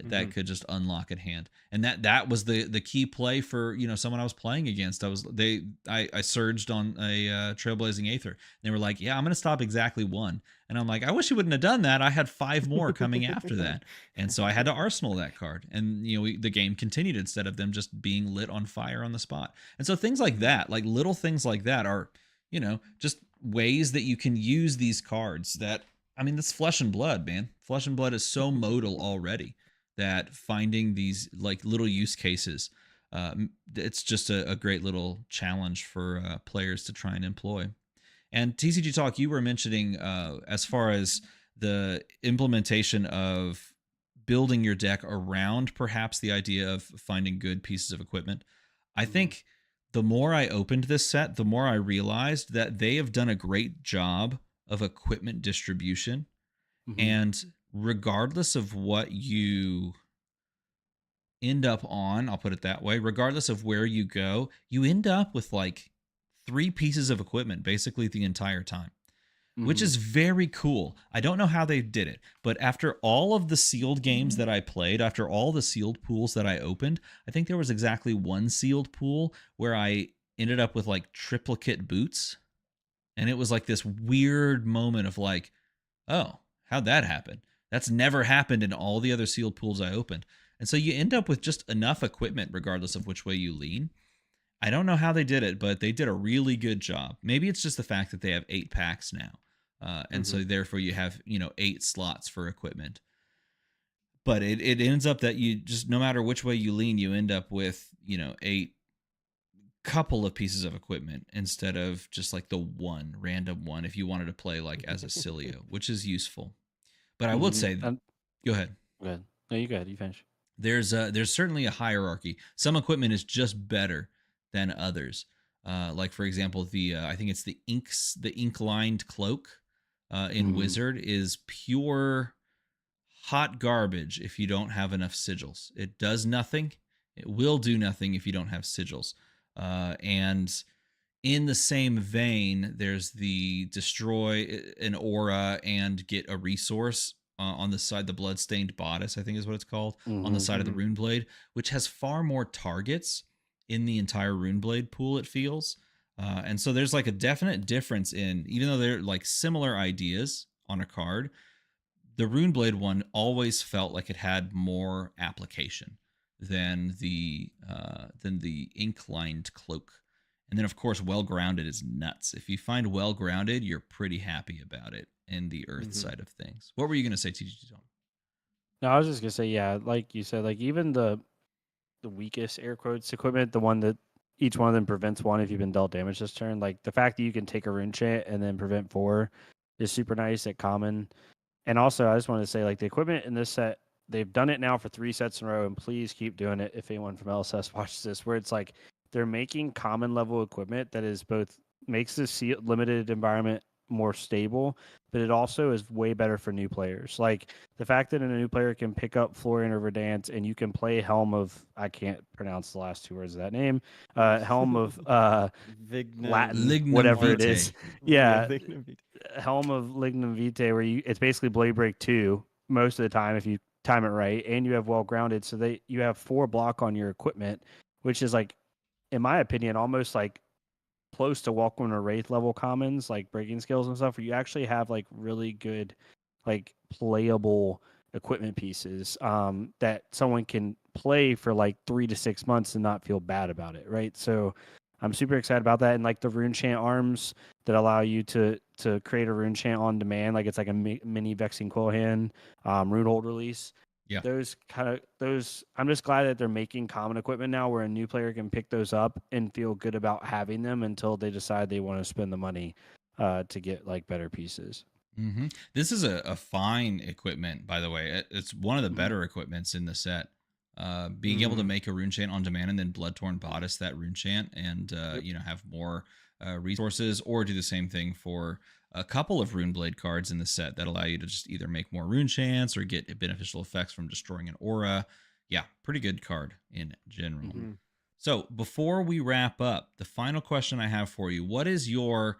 That could just unlock at hand, and that was the key play for someone I was playing against. I surged on a Trailblazing Aether. And they were like, "Yeah, I'm gonna stop exactly 1," and I'm like, "I wish you wouldn't have done that. I had 5 more coming after that," and so I had to arsenal that card, and the game continued instead of them just being lit on fire on the spot. And so things like that, like little things like that, are just ways that you can use these cards. That that's flesh and blood, man. Flesh and blood is so modal already that finding these like little use cases, it's just a great little challenge for players to try and employ. And TCG Talk, you were mentioning as far as the implementation of building your deck around perhaps the idea of finding good pieces of equipment. I think the more I opened this set, the more I realized that they have done a great job of equipment distribution. And regardless of what you end up on, I'll put it that way, regardless of where you go, you end up with like 3 pieces of equipment basically the entire time, which is very cool. I don't know how they did it, but after all of the sealed games that I played, after all the sealed pools that I opened, I think there was exactly 1 sealed pool where I ended up with like triplicate boots. And it was like this weird moment of like, oh, how'd that happen? That's never happened in all the other sealed pools I opened. And so you end up with just enough equipment, regardless of which way you lean. I don't know how they did it, but they did a really good job. Maybe it's just the fact that they have 8 packs now. And so therefore you have, 8 slots for equipment. But it ends up that you just, no matter which way you lean, you end up with, 8 couple of pieces of equipment instead of just like the one random one if you wanted to play like as a Cilio, which is useful. But I would say, go ahead. Go ahead. No, you go ahead. You finish. There's certainly a hierarchy. Some equipment is just better than others. Like for example, the I think it's the ink lined cloak in Wizard is pure hot garbage if you don't have enough sigils. It does nothing. It will do nothing if you don't have sigils. And in the same vein, there's the destroy an aura and get a resource on the side, the bloodstained bodice, I think is what it's called, on the side of the rune blade, which has far more targets in the entire rune blade pool, it feels. And so there's like a definite difference in, even though they're like similar ideas on a card, the rune blade one always felt like it had more application than the ink lined cloak. And then of course well grounded is nuts. If you find well grounded, you're pretty happy about it in the earth side of things. What were you going to say, TCG Talk? No, I was just gonna say, yeah, like you said, like even the weakest air quotes equipment, the one that each one of them prevents one if you've been dealt damage this turn, like the fact that you can take a rune chant and then prevent 4 is super nice at common. And also, I just wanted to say, like, the equipment in this set, they've done it now for 3 sets in a row, and please keep doing it if anyone from LSS watches this, where it's like they're making common level equipment that is both makes the limited environment more stable, but it also is way better for new players. Like the fact that a new player can pick up Florian or Verdant and you can play Helm of, I can't pronounce the last 2 words of that name, Helm of Latin, whatever it is. Yeah. Helm of Lignum Vitae, where it's basically Blade Break 2 most of the time if you time it right, and you have well grounded, so you have 4 block on your equipment, which is like, in my opinion, almost like close to Welcome to Wraith level commons, like breaking skills and stuff, where you actually have like really good, like playable equipment pieces that someone can play for like 3 to 6 months and not feel bad about it, right? So I'm super excited about that. And like the rune chant arms that allow you to create a rune chant on demand, like it's like a mini Vexing Quillhand rune hold release. Yeah. Those I'm just glad that they're making common equipment now where a new player can pick those up and feel good about having them until they decide they want to spend the money to get like better pieces. This is a fine equipment, by the way. It's one of the better equipments in the set. Being able to make a rune chant on demand and then Bloodtorn Bodice that rune chant and have more resources, or do the same thing for a couple of Runeblade cards in the set that allow you to just either make more rune chants or get beneficial effects from destroying an aura. Yeah, pretty good card in general. So before we wrap up, the final question I have for you: what is your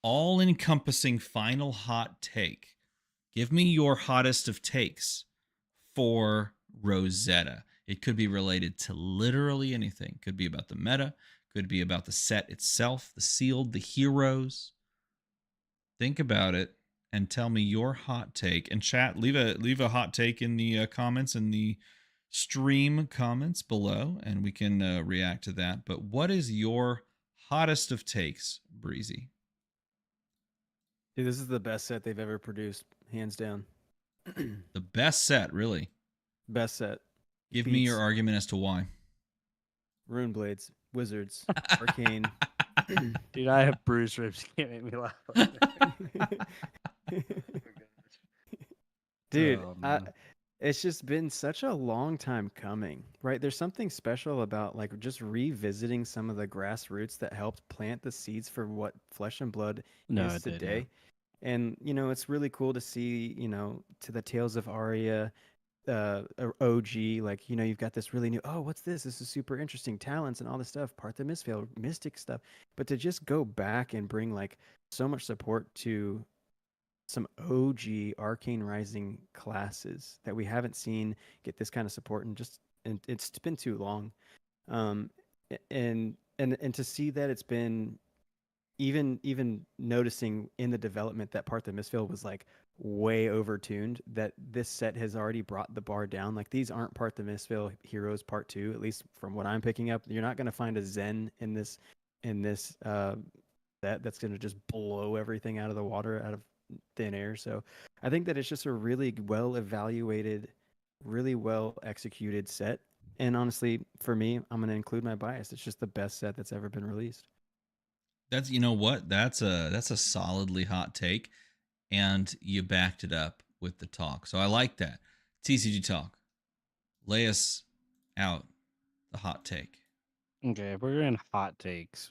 all-encompassing final hot take? Give me your hottest of takes for Rosetta. It could be related to literally anything. Could be about the meta. Could be about the set itself, the sealed, the heroes. Think about it and tell me your hot take. And chat, leave a hot take in the comments, in the stream comments below, and we can react to that. But what is your hottest of takes, Breezy? Dude, this is the best set they've ever produced, hands down. The best set, really? Best set. Give me your argument as to why. Rune Blades, Wizards, Arcane. Dude, I have bruised ribs. You can't make me laugh. Dude, it's just been such a long time coming, right? There's something special about like just revisiting some of the grassroots that helped plant the seeds for what Flesh and Blood is today. And, it's really cool to see, to the Tales of Aria, OG, like, you've got this really new, what's this? This is super interesting, talents and all this stuff, Part the Mistveil, mystic stuff. But to just go back and bring like so much support to some OG Arcane Rising classes that we haven't seen get this kind of support, and it's been too long. And and to see that it's been even noticing in the development that Part the Misfit was like way overtuned, that this set has already brought the bar down. Like these aren't Part the Misfit Heroes Part 2, at least from what I'm picking up. You're not going to find a Zen in this set that's going to just blow everything out of the water, out of thin air. So I think that it's just a really well evaluated, really well executed set. And honestly, for me, I'm going to include my bias. It's just the best set that's ever been released. That's, you know what? That's a solidly hot take, and you backed it up with the talk. So I like that. TCG Talk, lay us out the hot take. Okay, if we're in hot takes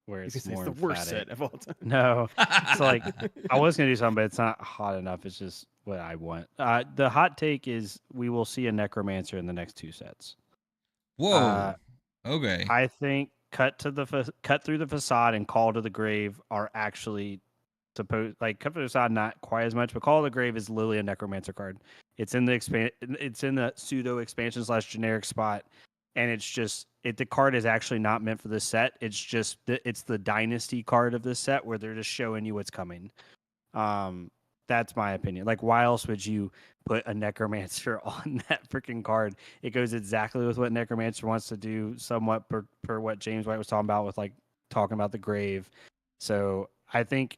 where it's more the worst emphatic. set of all time. No, it's like I was gonna do something, but it's not hot enough. It's just what I want. The hot take is we will see a Necromancer in the next 2 sets. Whoa. Okay. I think cut through the facade and Call to the Grave are actually supposed, like cut through the facade not quite as much, but Call to the Grave is literally a Necromancer card. It's in the pseudo expansion / generic spot, and it's just the card is actually not meant for this set. It's just it's the dynasty card of this set where they're just showing you what's coming. That's my opinion. Like, why else would you put a Necromancer on that freaking card? It goes exactly with what Necromancer wants to do, somewhat per what James White was talking about with like talking about the grave. So I think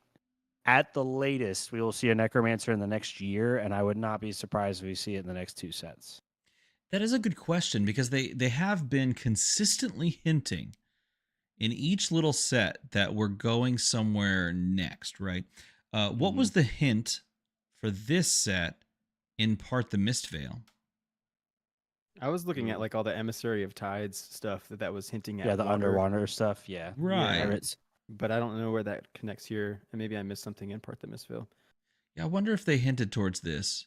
at the latest we will see a Necromancer in the next year, and I would not be surprised if we see it in the next 2 sets. That is a good question, because they have been consistently hinting in each little set that we're going somewhere next, right? What was the hint for this set in Part the Mistveil? I was looking at like all the Emissary of Tides stuff that was hinting at. Yeah, the water. underwater stuff. Yeah, right. Pirates. But I don't know where that connects here, and maybe I missed something in Part the Mistveil. Yeah, I wonder if they hinted towards this,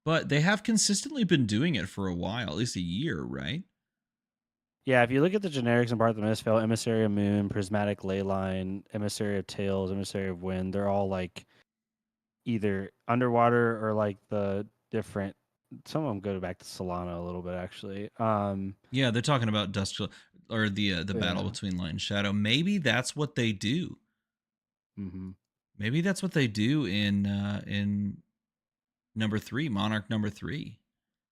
but they have consistently been doing it for a while, at least a year, right? Yeah, if you look at the generics in Part of the Mistveil, Emissary of Moon, Prismatic Leyline, Emissary of Tails, Emissary of Wind, they're all like either underwater or like the different. Some of them go back to Solana a little bit, actually. Yeah, they're talking about Dust or the battle between Light and Shadow. Maybe that's what they do. Mm-hmm. Maybe that's what they do in number 3, Monarch number 3.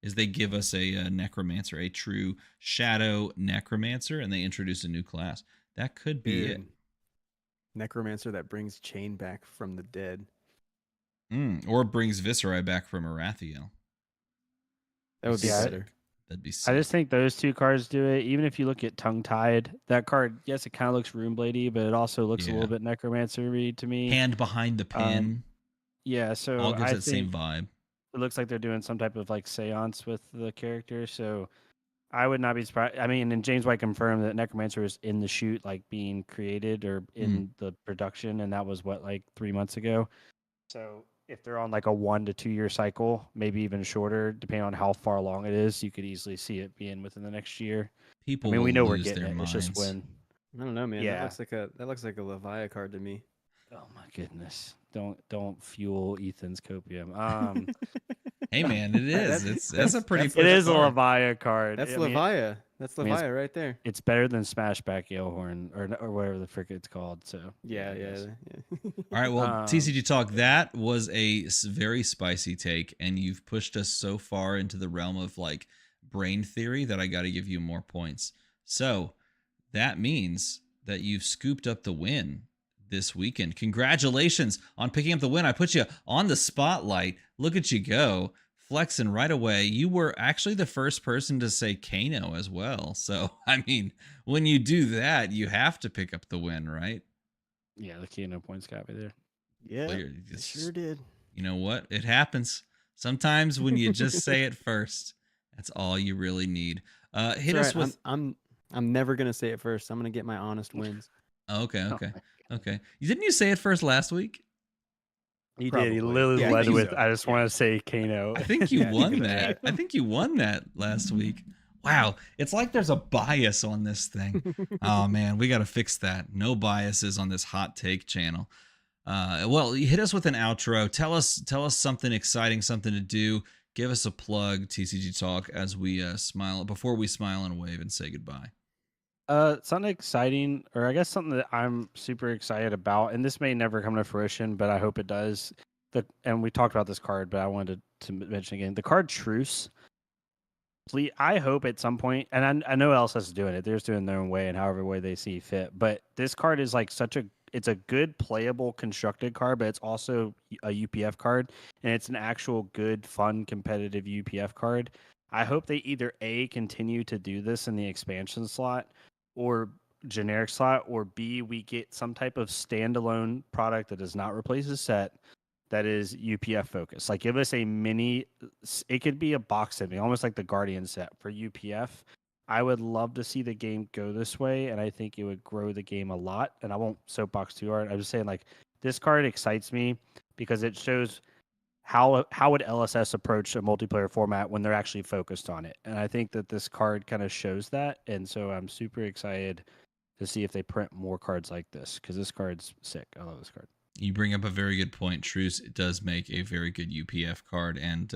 Is they give us a necromancer, a true shadow necromancer, and they introduce a new class. That could be it. Necromancer that brings Chain back from the dead. Or brings Viserai back from Arathiel. That would be better. That'd be sick. I just think those 2 cards do it. Even if you look at Tongue Tied, that card, yes, it kind of looks Runebladey, but it also looks a little bit Necromancer-y to me. Hand behind the pin. Yeah, so all gives that same vibe. It looks like they're doing some type of like seance with the character, so I would not be surprised. I mean, and James White confirmed that Necromancer is in the shoot, like being created or in the production, and that was what, like 3 months ago. So if they're on like a 1 to 2 year cycle, maybe even shorter, depending on how far along it is, you could easily see it being within the next year. People, I mean, we know we're lose getting their it. minds. It's just when. I don't know, man. Yeah. That looks like a Leviathan card to me. Oh my goodness! Don't fuel Ethan's copium. Hey man, it is. That's a pretty. It is a Leviathan card. That's Leviathan. That's Leviathan right there. It's better than Smashback Yellhorn or whatever the frick it's called. So yeah. All right, well, TCG Talk, that was a very spicy take, and you've pushed us so far into the realm of like brain theory that I got to give you more points. So that means that you've scooped up the win this weekend. Congratulations on picking up the win. I put you on the spotlight. Look at you go, flexing right away. You were actually the first person to say Kano as well. So, I mean, when you do that, you have to pick up the win, right? Yeah, the Kano points got me there. Yeah, I sure did. You know what? It happens. Sometimes when you just say it first, that's all you really need. Hit us with... I'm never going to say it first. I'm going to get my honest wins. Okay. Didn't you say it first last week? He did. He literally led with, I just want to say Kano. I think you won that. I think you won that last week. Wow. It's like there's a bias on this thing. Oh, man. We got to fix that. No biases on this hot take channel. Well, hit us with an outro. Tell us something exciting, something to do. Give us a plug, TCG Talk, as we smile, before we smile and wave and say goodbye. Something exciting, or I guess something that I'm super excited about, and this may never come to fruition, but I hope it does. And we talked about this card, but I wanted to mention again the card Truce. Please, I hope at some point, and I know LSS is doing it. They're just doing their own way and however way they see fit. But this card is like it's a good playable constructed card, but it's also a UPF card, and it's an actual good, fun, competitive UPF card. I hope they either A, continue to do this in the expansion slot or generic slot, or B, we get some type of standalone product that does not replace a set that is UPF focused. Like give us a mini, it could be a box set, almost like the Guardian set for UPF. I would love to see the game go this way, and I think it would grow the game a lot. And I won't soapbox too hard. I'm just saying, like, this card excites me because it shows how would LSS approach a multiplayer format when they're actually focused on it. And I think that this card kind of shows that. And so I'm super excited to see if they print more cards like this, because this card's sick. I love this card. You bring up a very good point. Truce does make a very good UPF card, and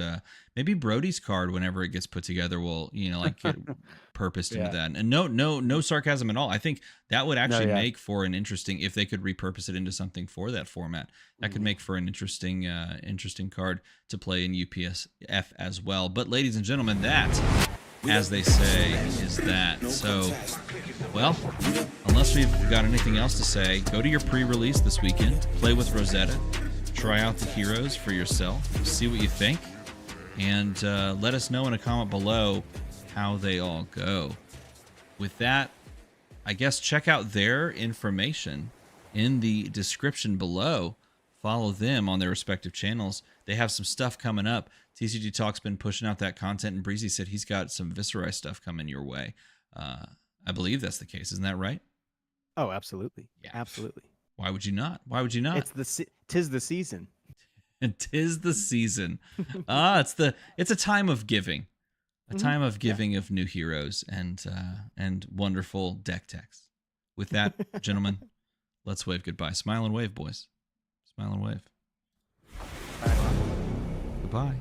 maybe Brody's card, whenever it gets put together, will get purposed into that. And no sarcasm at all. I think that would actually make for an interesting, if they could repurpose it into something for that format. That could make for an interesting card to play in UPSF as well. But ladies and gentlemen, that, as they say, is that. So, well, unless we've got anything else to say, go to your pre-release this weekend, play with Rosetta, try out the heroes for yourself, see what you think, and let us know in a comment below how they all go. With that, I guess check out their information in the description below. Follow them on their respective channels. They have some stuff coming up. TCG Talk's been pushing out that content, and Breezy said he's got some Viscerai stuff coming your way. I believe that's the case. Isn't that right? Oh, absolutely. Yeah. Absolutely. Why would you not? Why would you not? Tis the season. And 'tis the season. It's a time of giving. A time of giving of new heroes and wonderful deck techs. With that, gentlemen, let's wave goodbye. Smile and wave, boys. Smile and wave. Bye. Goodbye.